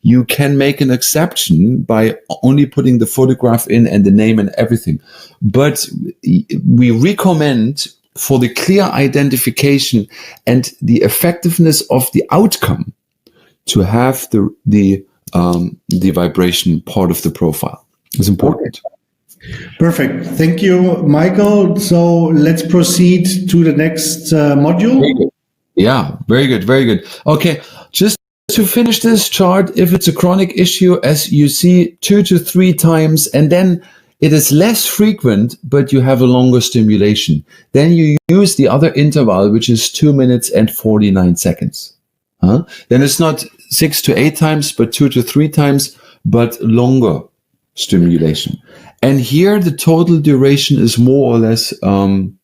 you can make an exception by only putting the photograph in and the name and everything. But we recommend, for the clear identification and the effectiveness of the outcome, to have the vibration part of the profile. It's important. Perfect. Thank you, Michael. So let's proceed to the next module. Yeah, very good, very good. Okay, just to finish this chart, if it's a chronic issue, as you see, 2 to 3 times, and then it is less frequent, but you have a longer stimulation, then you use the other interval, which is 2 minutes and 49 seconds. Then it's not 6 to 8 times, but 2 to 3 times, but longer stimulation. And here the total duration is more or less 1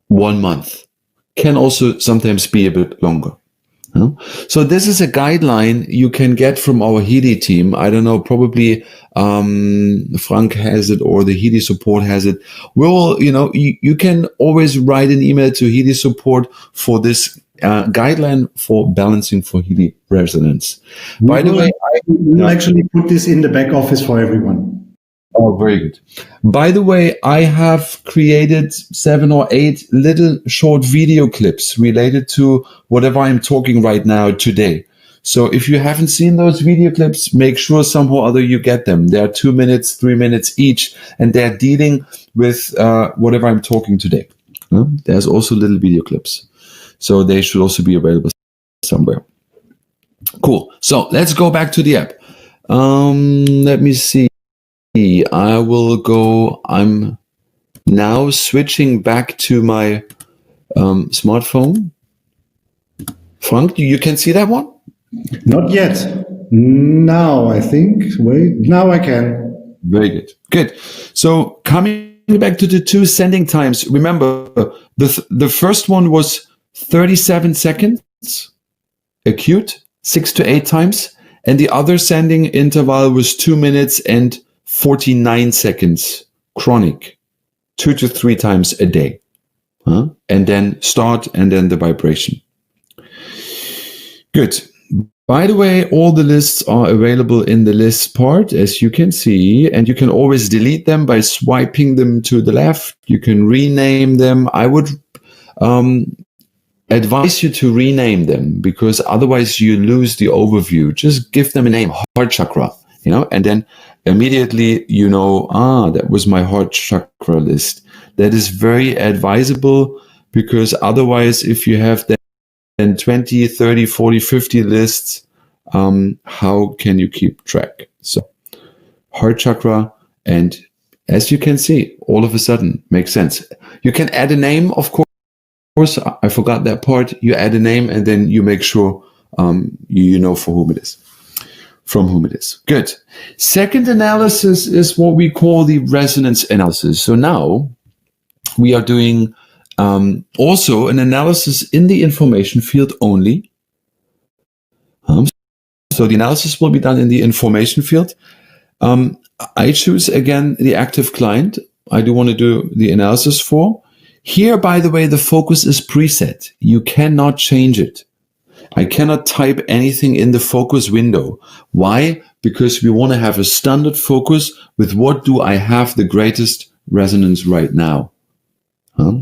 month. Can also sometimes be a bit longer. So this is a guideline you can get from our Healy team. I don't know, probably Frank has it or the Healy support has it. Well, you can always write an email to Healy support for this guideline for balancing for Healy resonance. By the way, we'll actually put this in the back office for everyone. Oh, very good. By the way, I have created 7 or 8 little short video clips related to whatever I'm talking right now today. So if you haven't seen those video clips, make sure somehow or other you get them. They are 2 minutes, 3 minutes each, and they're dealing with whatever I'm talking today. There's also little video clips. So they should also be available somewhere. Cool. So let's go back to the app. Let me see. I will go. I'm now switching back to my smartphone. Frank, you can see that one? Not yet. Now, I think. Wait, now I can. Very good. Good. So coming back to the 2 sending times, remember, the first one was 37 seconds, acute, 6 to 8 times, and the other sending interval was 2 minutes and 49 seconds, chronic, 2 to 3 times a day. And then start, and then the vibration. Good. By the way, all the lists are available in the lists part, as you can see, and you can always delete them by swiping them to the left. You can rename them. I would advise you to rename them, because otherwise you lose the overview. Just give them a name, heart chakra, and then immediately that was my heart chakra list. That is very advisable, because otherwise if you have then 20, 30, 40, 50 lists, how can you keep track? So heart chakra, and as you can see, all of a sudden makes sense. You can add a name, of course. I forgot that part. You add a name, and then you make sure you know for whom it is. From whom it is. Good. Second analysis is what we call the resonance analysis. So now we are doing also an analysis in the information field only. So the analysis will be done in the information field. I choose again the active client I do want to do the analysis for. Here, by the way, the focus is preset. You cannot change it. I cannot type anything in the focus window. Why? Because we want to have a standard focus with what do I have the greatest resonance right now.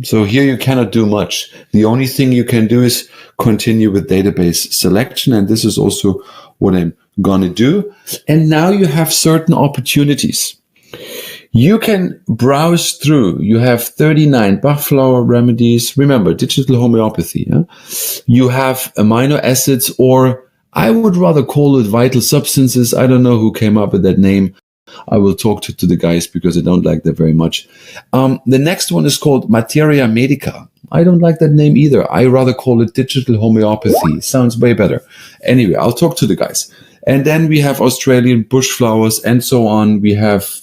So here you cannot do much. The only thing you can do is continue with database selection. And this is also what I'm going to do. And now you have certain opportunities. You can browse through. You have 39 Bachflower remedies. Remember, digital homeopathy. You have amino acids, or I would rather call it vital substances. I don't know who came up with that name. I will talk to the guys because I don't like that very much. The next one is called Materia Medica. I don't like that name either. I rather call it digital homeopathy. Sounds way better. Anyway, I'll talk to the guys. And then we have Australian bush flowers and so on. We have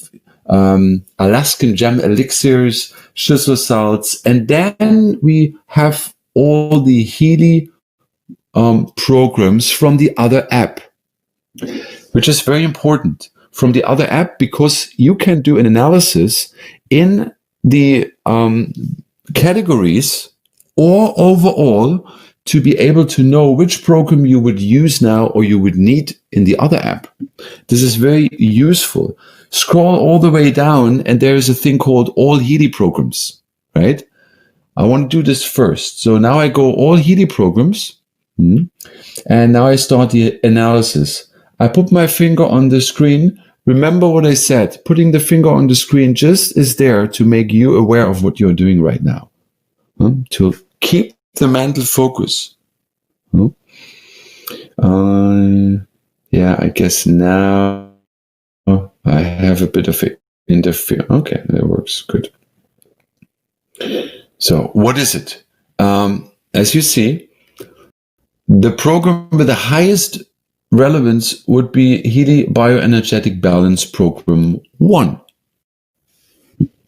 Alaskan gem elixirs, schisel salts, and then we have all the Healy programs from the other app, which is very important. From the other app, because you can do an analysis in the categories or overall to be able to know which program you would use now or you would need in the other app. This is very useful. Scroll all the way down and there is a thing called all Healy programs, right? I want to do this first. So now I go all Healy programs and now I start the analysis. I put my finger on the screen. Remember what I said, putting the finger on the screen just is there to make you aware of what you're doing right now, to keep the mental focus. Yeah, I guess now I have a bit of interfere. Okay, that works good. So what is it? As you see, the program with the highest relevance would be Healy Bioenergetic Balance Program 1.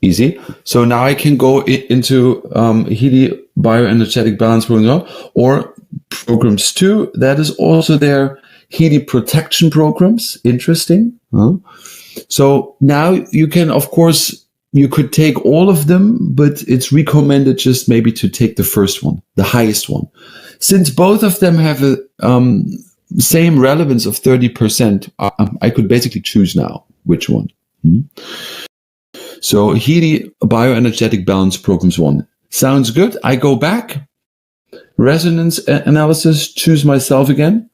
Easy. So now I can go into Healy Bioenergetic Balance Program 1 or programs 2. That is also there. Healy Protection Programs. Interesting. So now you can, of course, you could take all of them, but it's recommended just maybe to take the first one, the highest one. Since both of them have a same relevance of 30%, I could basically choose now which one. So Healy Bioenergetic Balance Programs 1. Sounds good. I go back, resonance analysis, choose myself again,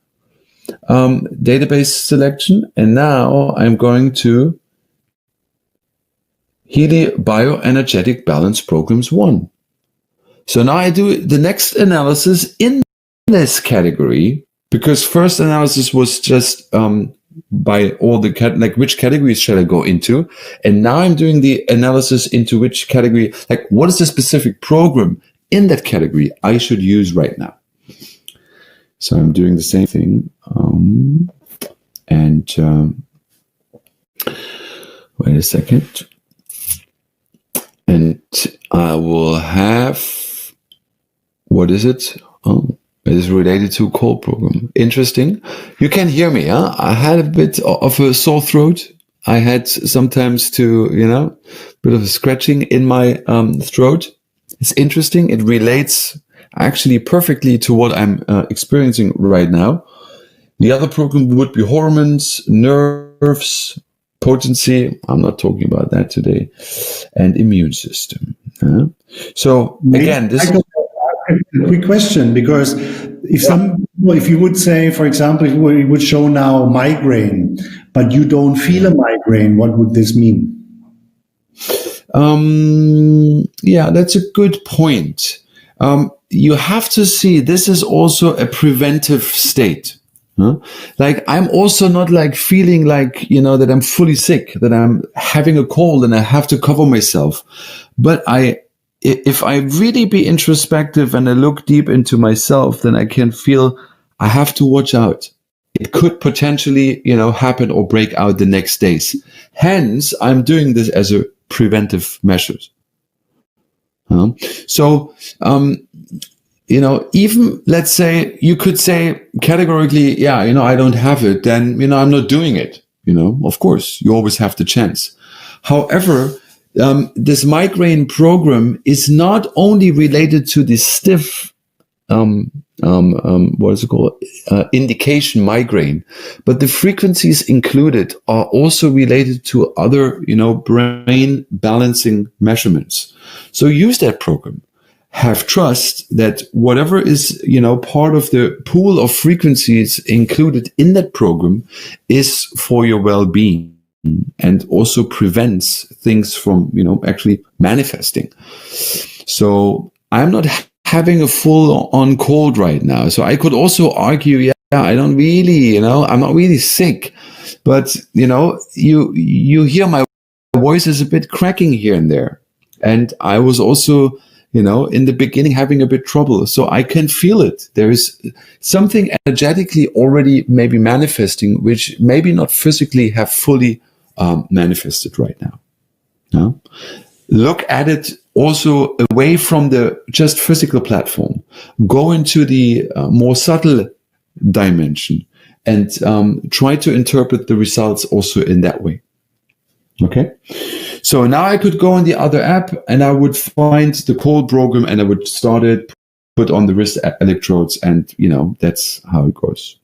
database selection, and now I'm going to Healy Bioenergetic Balance Programs 1. So now I do the next analysis in this category, because first analysis was just by all the which categories shall I go into, and now I'm doing the analysis into which category, like what is the specific program in that category I should use right now. So I'm doing the same thing, and wait a second. I will have, what is it? Oh, it is related to cold program. Interesting. You can hear me, huh? I had a bit of a sore throat. I had sometimes to, bit of a scratching in my throat. It's interesting. It relates actually perfectly to what I'm experiencing right now. The other program would be hormones, nerves, potency. I'm not talking about that today. And immune system. So again, this is a quick question, because if you would say, for example, if you would show now migraine, but you don't feel a migraine, what would this mean? Yeah, that's a good point. You have to see this is also a preventive state. Like I'm also not like feeling like, that I'm fully sick, that I'm having a cold and I have to cover myself. But if I really be introspective and I look deep into myself, then I can feel I have to watch out. It could potentially, happen or break out the next days. Hence, I'm doing this as a preventive measure. Even let's say you could say categorically, yeah, I don't have it, then, I'm not doing it. Of course, you always have the chance. However, this migraine program is not only related to the stiff, what is it called? Indication migraine, but the frequencies included are also related to other, brain balancing measurements. So use that program. Have trust that whatever is, part of the pool of frequencies included in that program is for your well-being and also prevents things from, actually manifesting. So I'm not having a full on cold right now. So I could also argue, yeah, I don't really, I'm not really sick, but, you hear my voice is a bit cracking here and there. And I was also, in the beginning having a bit trouble. So I can feel it. There is something energetically already maybe manifesting, which maybe not physically have fully manifested right now. Look at it also away from the just physical platform. Go into the more subtle dimension and try to interpret the results also in that way. Okay. So now I could go on the other app and I would find the cold program and I would start it, put on the wrist electrodes, and, that's how it goes.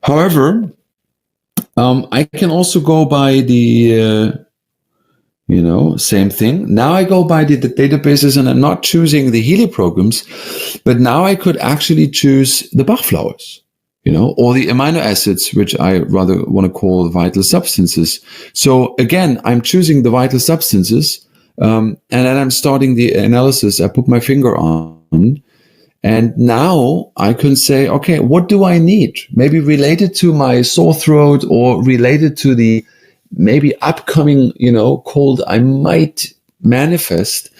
However, I can also go by the, same thing. Now I go by the databases and I'm not choosing the Healy programs, but now I could actually choose the Bach flowers. Or the amino acids, which I rather want to call vital substances. So again, I'm choosing the vital substances, and then I'm starting the analysis. I put my finger on, and now I can say, okay, what do I need? Maybe related to my sore throat or related to the maybe upcoming, cold I might manifest.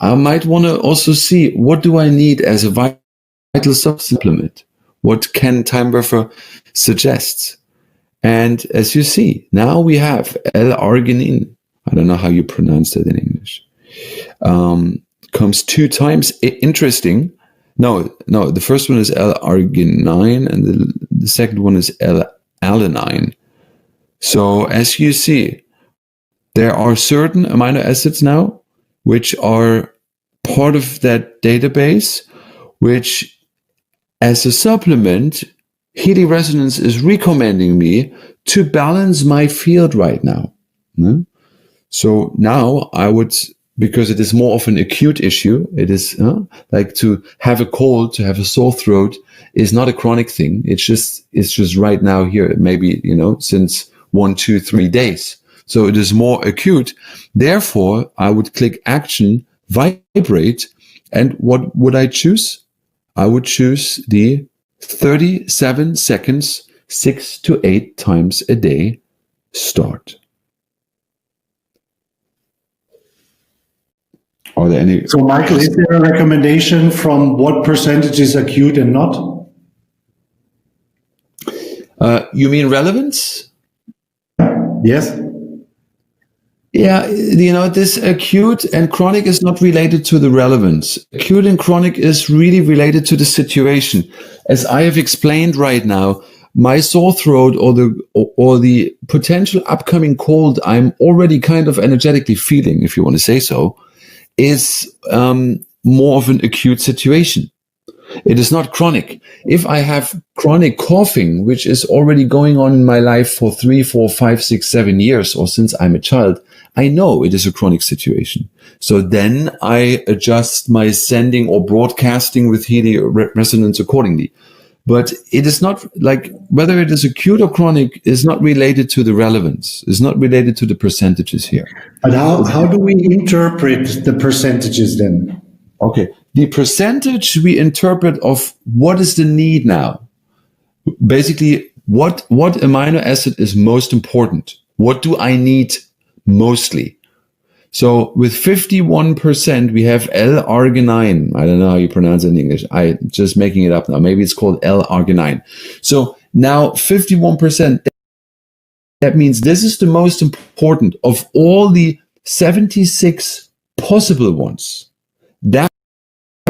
I might want to also see, what do I need as a vital supplement? What can TIMEWAVER suggest? And as you see, now we have L-arginine. I don't know how you pronounce that in English. Comes 2 times. Interesting. No, the first one is L-arginine and the second one is L-alanine. So as you see, there are certain amino acids now which are part of that database, which as a supplement, Healy Resonance is recommending me to balance my field right now. So now I would, because it is more of an acute issue, it is like to have a cold, to have a sore throat is not a chronic thing. It's just right now here, maybe, since 1, 2, 3 days. So it is more acute. Therefore, I would click action, vibrate, and what would I choose? I would choose the 37 seconds, 6 to 8 times a day start. Are there any? So, Michael, is there a recommendation from what percentage is acute and not? You mean relevance? Yes. Yeah, this acute and chronic is not related to the relevance. Acute and chronic is really related to the situation. As I have explained right now, my sore throat or the potential upcoming cold I'm already kind of energetically feeling, if you want to say so, is more of an acute situation. It is not chronic. If I have chronic coughing, which is already going on in my life for 3, 4, 5, 6, 7 years, or since I'm a child, I know it is a chronic situation. So then I adjust my sending or broadcasting with Healy resonance accordingly. But it is not like whether it is acute or chronic is not related to the relevance. It's not related to the percentages here. But how do we interpret the percentages then? Okay. The percentage we interpret of what is the need now. Basically, what amino acid is most important? What do I need mostly? So with 51%, we have L-arginine. I don't know how you pronounce it in English. I'm just making it up now. Maybe it's called L-arginine. So now 51%, that means this is the most important of all the 76 possible ones. That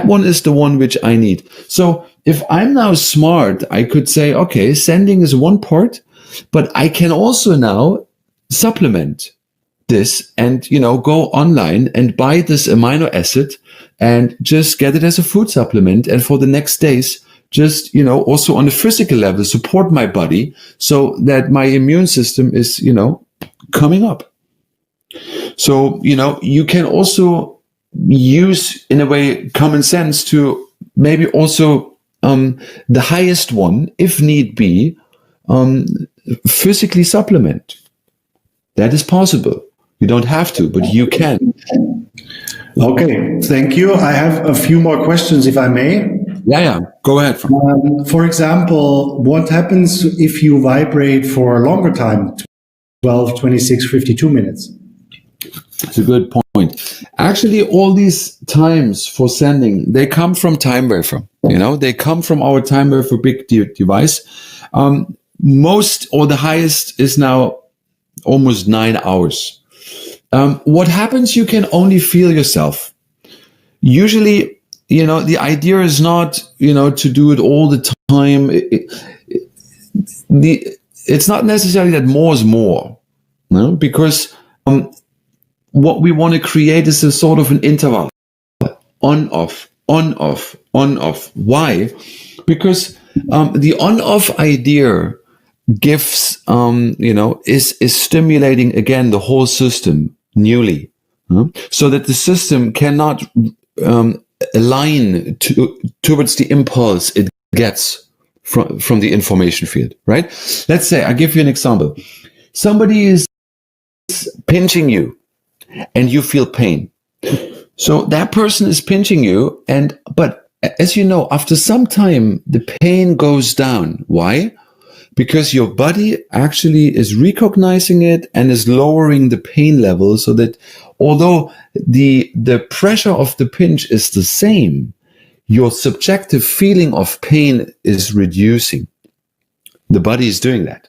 one is the one which I need. So if I'm now smart, I could say, okay, sending is one part, but I can also now supplement this and, go online and buy this amino acid and just get it as a food supplement. And for the next days, just, also on a physical level, support my body so that my immune system is, coming up. So, you can also use, in a way, common sense to maybe also the highest one, if need be, physically supplement. That is possible. You don't have to, but you can. Okay, thank you. I have a few more questions, if I may. Yeah. Go ahead. For example, what happens if you vibrate for a longer time, 12, 26, 52 minutes? That's a good point. Actually, all these times for sending, they come from TIMEWAVER. They come from our TIMEWAVER big device. Most or the highest is now almost 9 hours. What happens, you can only feel yourself. Usually, the idea is not, to do it all the time. It's not necessarily that more is more, because what we want to create is a sort of an interval. On, off, on, off, on, off. Why? Because the on-off idea gives, is stimulating again the whole system newly, so that the system cannot align towards the impulse it gets from the information field, right? Let's say, I'll give you an example. Somebody is pinching you and you feel pain. So that person is pinching you, but as you know, after some time, the pain goes down. Why? Because your body actually is recognizing it and is lowering the pain level, so that although the pressure of the pinch is the same, your subjective feeling of pain is reducing. The body is doing that.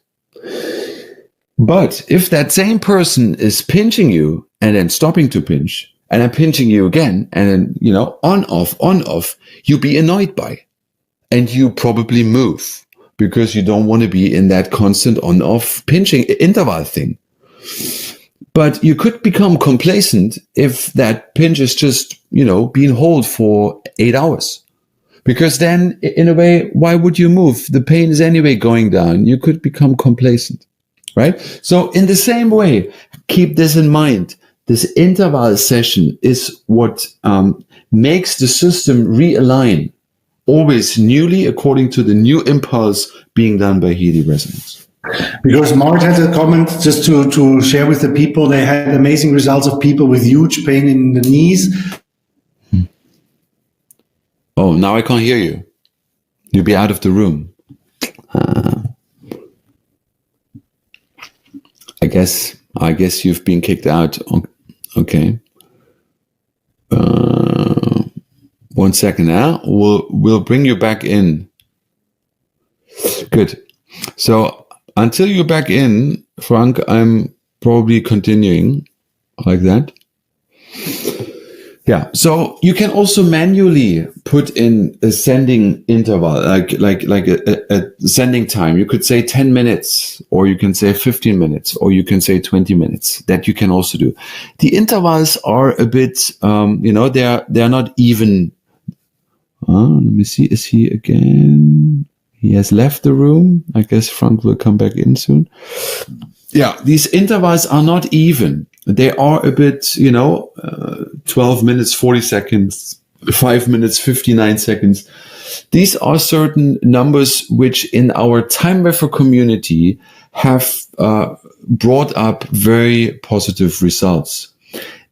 But if that same person is pinching you and then stopping to pinch, and then pinching you again, and then, on, off, you be annoyed by, and you probably move, because you don't want to be in that constant on-off pinching interval thing. But you could become complacent if that pinch is just, being held for 8 hours. Because then, in a way, why would you move? The pain is anyway going down. You could become complacent, right? So in the same way, keep this in mind. This interval session is what makes the system realign, always newly according to the new impulse being done by Healy resonance. Because Mart had a comment just to share with the people. They had amazing results of people with huge pain in the knees. Oh, now I can't hear you. You'll be out of the room. I guess you've been kicked out. Okay. 1 second now. We'll bring you back in. Good. So until you're back in, Frank, I'm probably continuing. like that. Yeah. So you can also manually put in a sending interval, like a sending time. You could say 10 minutes, or you can say 15 minutes, or you can say 20 minutes. That you can also do. The intervals are a bit, they're not even. Let me see. Is he again? He has left the room. I guess Frank will come back in soon. Yeah, these intervals are not even. They are a bit, 12 minutes, 40 seconds, 5 minutes, 59 seconds. These are certain numbers which in our TIMEWAVER community have brought up very positive results.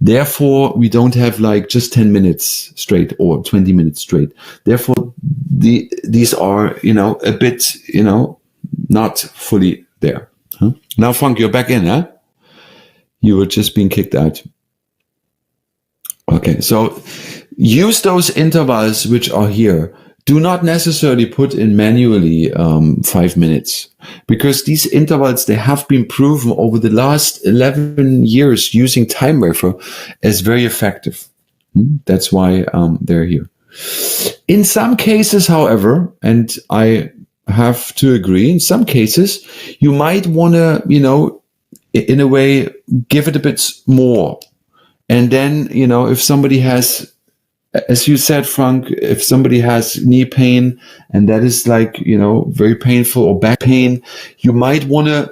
Therefore, we don't have like just 10 minutes straight or 20 minutes straight. Therefore, these are, a bit, not fully there. Huh? Now, Frank, you're back in, huh? You were just being kicked out. Okay, so use those intervals which are here. Do not necessarily put in manually 5 minutes, because these intervals, they have been proven over the last 11 years using TIMEWAVER as very effective. That's why they're here. In some cases, however, and I have to agree, in some cases, you might want to, in a way, give it a bit more. And then, if somebody has, as you said, Frank, if somebody has knee pain and that is like, very painful, or back pain, you might want to,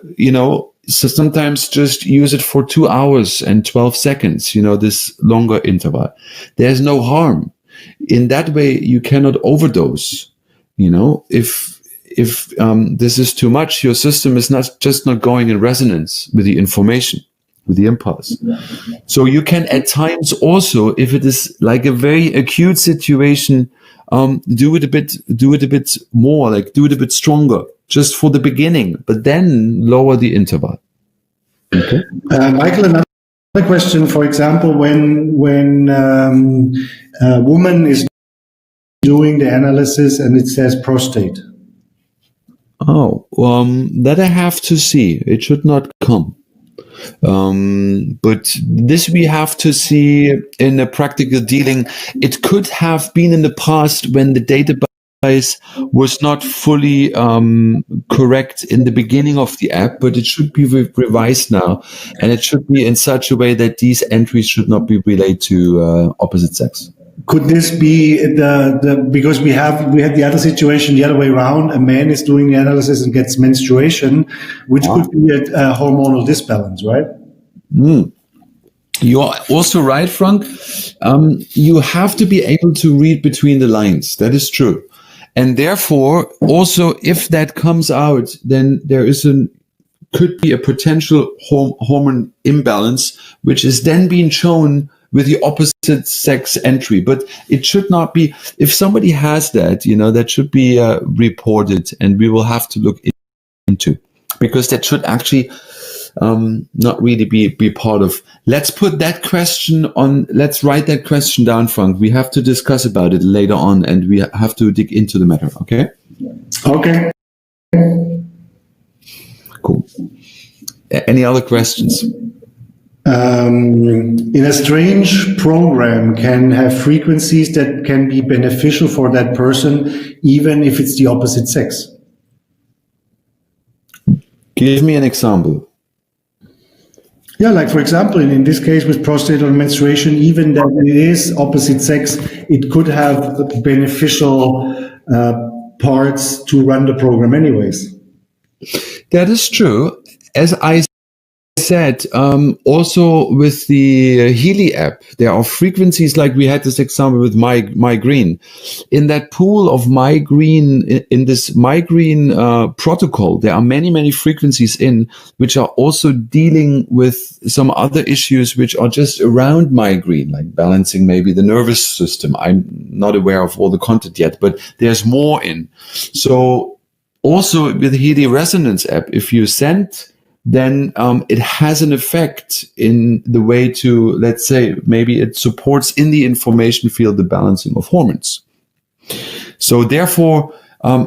so sometimes just use it for 2 hours and 12 seconds, this longer interval. There's no harm. In that way, you cannot overdose. If this is too much, your system is not going in resonance with the information, with the impulse. So you can at times also, if it is like a very acute situation, do it a bit more, like do it a bit stronger, just for the beginning, but then lower the interval. Okay. Michael, another question. For example, when a woman is doing the analysis and it says prostate. Oh, that I have to see. It should not come. But this we have to see in a practical dealing. It could have been in the past when the database was not fully correct in the beginning of the app, but it should be revised now, and it should be in such a way that these entries should not be relayed to opposite sex. Could this be because we have the other situation the other way around? A man is doing the analysis and gets menstruation, which could be a hormonal disbalance, right? You are also right, Frank. You have to be able to read between the lines. That is true. And therefore, also, if that comes out, then there could be a potential hormone imbalance, which is then being shown with the opposite sex entry. But it should not be, if somebody has that, that should be reported, and we will have to look into, because that should actually not really be part of. Let's put that question on, let's write that question down, Frank. We have to discuss about it later on, and we have to dig into the matter, okay? Okay. Cool. Any other questions? In a strange program can have frequencies that can be beneficial for that person, even if it's the opposite sex. Give me an example. Yeah, like for example, in this case with prostate or menstruation, even that it is opposite sex, it could have beneficial parts to run the program anyways. That is true. As I said, also with the Healy app, there are frequencies, like we had this example with migraine. In that pool of migraine, in this migraine protocol, there are many frequencies which are also dealing with some other issues which are just around migraine, like balancing maybe the nervous system. I'm not aware of all the content yet, but there's more in. So also with the Healy Resonance app, if you send, then it has an effect in the way to, let's say, maybe it supports in the information field the balancing of hormones. So therefore,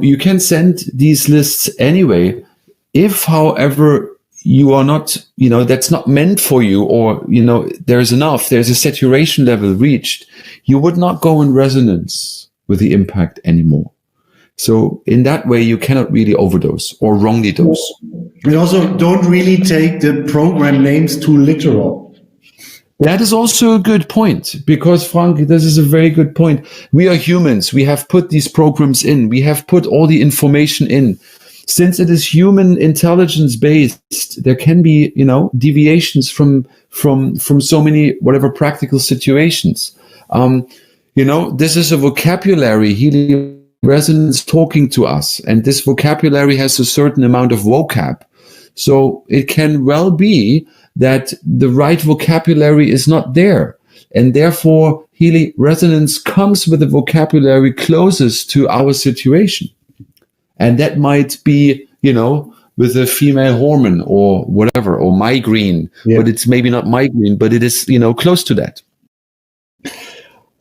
you can send these lists anyway. If, however, you are not, that's not meant for you, or, there's a saturation level reached, you would not go in resonance with the impact anymore. So in that way, you cannot really overdose or wrongly dose. And also don't really take the program names too literal. That is also a good point, because Frank, this is a very good point. We are humans. We have put these programs in. We have put all the information in. Since it is human intelligence based, there can be, deviations from so many, whatever practical situations. This is a vocabulary, healing resonance talking to us. And this vocabulary has a certain amount of vocab. So it can well be that the right vocabulary is not there. And therefore, healing resonance comes with the vocabulary closest to our situation. And that might be, with a female hormone or whatever, or migraine, but it's maybe not migraine, but it is, close to that.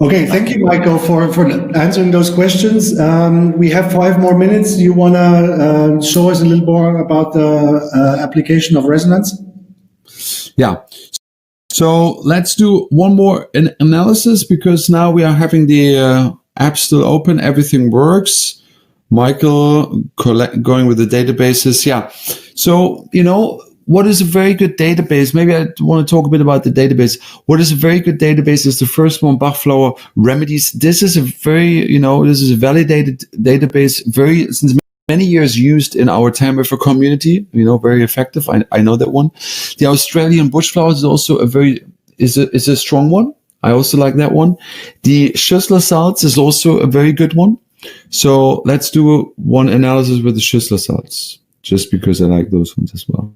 Okay, thank you, Michael, for answering those questions. We have 5 more minutes. You want to show us a little more about the application of resonance? Yeah. So let's do one more analysis, because now we are having the app still open. Everything works. Michael going with the databases. Yeah. So, what is a very good database? Maybe I want to talk a bit about the database. What is a very good database is the first one, Bachflower Remedies. This is a very, this is a validated database, since many years used in our TIMEWAVER community, very effective. I know that one. The Australian bush flowers is also is a strong one. I also like that one. The Gschussler salts is also a very good one. So let's do one analysis with the Gschussler salts, just because I like those ones as well.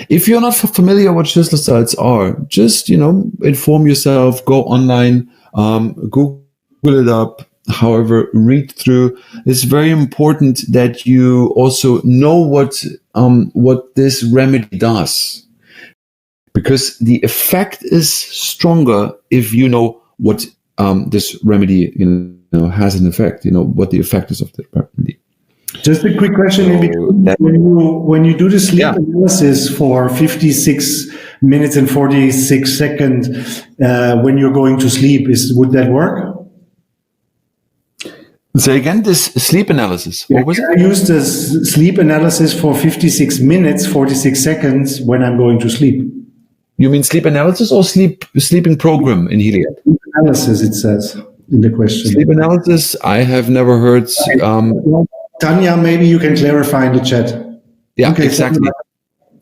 If you're not familiar what Gschussler salts are, just, inform yourself, go online, Google it up, however, read through. It's very important that you also know what this remedy does, because the effect is stronger if you know what this remedy has an effect. What the effect is of the remedy. Just a quick question in between. When you do the sleep analysis for 56 minutes and 46 seconds when you're going to sleep, would that work? Say again, this sleep analysis. What was it? I use this sleep analysis for 56 minutes, 46 seconds when I'm going to sleep. You mean sleep analysis or sleeping program in healing? Sleep analysis, it says in the question. Sleep analysis, I have never heard. Tanya, maybe you can clarify in the chat. Yeah, okay, exactly.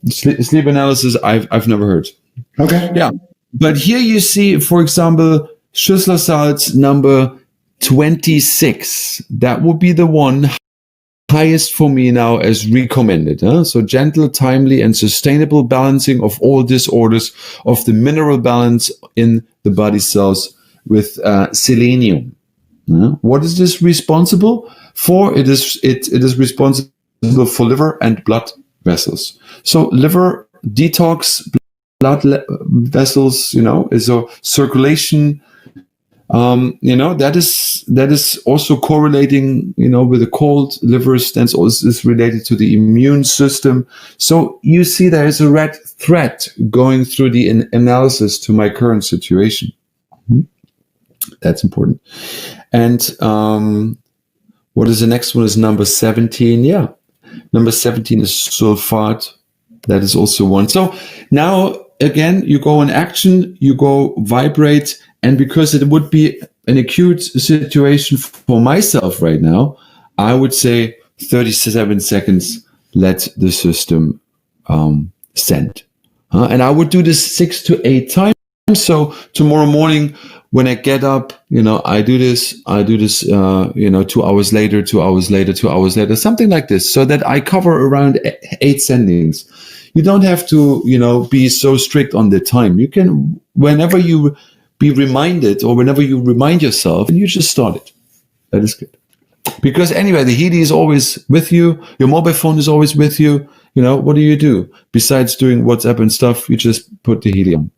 Sleep analysis, I've never heard. Okay. Yeah, but here you see, for example, Gschussler salts number 26. That would be the one highest for me now as recommended. So gentle, timely, and sustainable balancing of all disorders of the mineral balance in the body cells with selenium. What is this responsible for? It is responsible for liver and blood vessels. So liver detox, blood vessels, is a circulation. That is also correlating, with the cold. Liver stance is related to the immune system. So you see there is a red thread going through the analysis to my current situation. That's important. And what is the next one? Is number 17. Yeah. Number 17 is sulfate. That is also one. So now, again, you go in action, you go vibrate. And because it would be an acute situation for myself right now, I would say 37 seconds, let the system send. And I would do this 6 to 8 times. So tomorrow morning, when I get up, I do this, 2 hours later, 2 hours later, 2 hours later, something like this, so that I cover around 8 sendings. You don't have to, be so strict on the time. You can, whenever you be reminded, or whenever you remind yourself, and you just start it. That is good. Because anyway, the Healy is always with you. Your mobile phone is always with you. What do? Besides doing WhatsApp and stuff, you just put the Healy on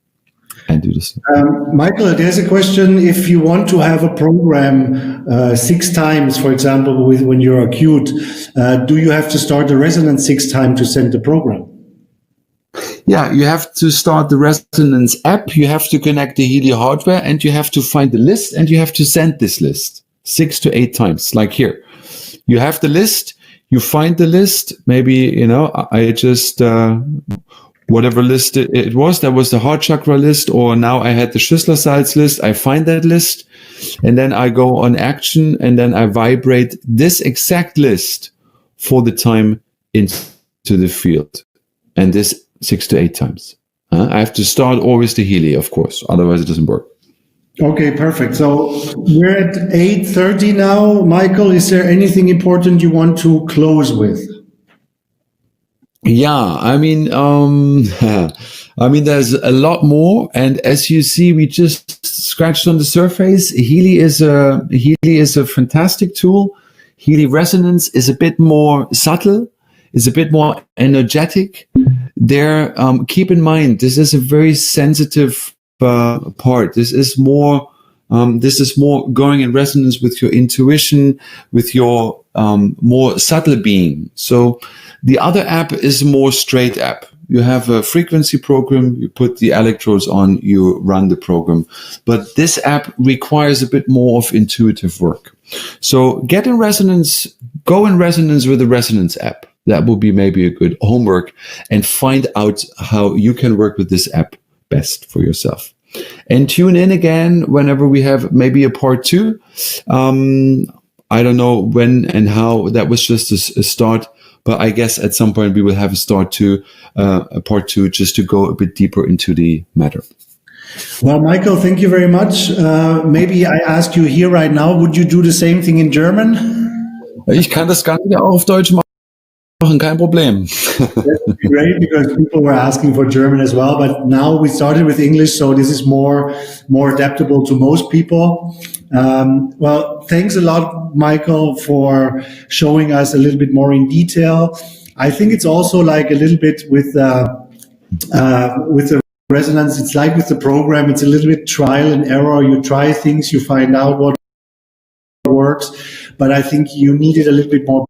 and do this. Michael, there's a question. If you want to have a program 6 times, for example, when you're acute, do you have to start the resonance 6 times to send the program? Yeah, you have to start the Resonance app, you have to connect the Healy hardware, and you have to find the list, and you have to send this list 6 to 8 times, like here. You have the list, you find the list, maybe, I just, whatever list it was, that was the heart chakra list, or now I had the 𝗙𝗧𝗘𝗧𝗏 list, I find that list, and then I go on action, and then I vibrate this exact list for the time into the field. And this 6 to 8 times. I have to start always the Healy, of course, otherwise it doesn't work. Okay, perfect. So we're at 8:30 now. Michael, is there anything important you want to close with? Yeah, there's a lot more, and as you see, we just scratched on the surface. Healy is a fantastic tool. Healy Resonance is a bit more subtle, is a bit more energetic. There, keep in mind, this is a very sensitive part. This is more going in resonance with your intuition, with your more subtle being. So the other app is a more straight app. You have a frequency program, you put the electrodes on, you run the program. But this app requires a bit more of intuitive work. So get in resonance, go in resonance with the Resonance app. That will be maybe a good homework, and find out how you can work with this app best for yourself. And tune in again whenever we have maybe a part 2. I don't know when and how. That was just a start, but I guess at some point we will have a part 2, just to go a bit deeper into the matter. Well, Michael, thank you very much. Maybe I ask you here right now, would you do the same thing in German? Ich kann das Ganze auch auf Deutsch machen. Kein Problem. That's great, because people were asking for German as well, but now we started with English, so this is more adaptable to most people. Well, thanks a lot, Michael, for showing us a little bit more in detail. I think it's also like a little bit with the resonance. It's like with the program. It's a little bit trial and error. You try things, you find out what works, but I think you needed a little bit more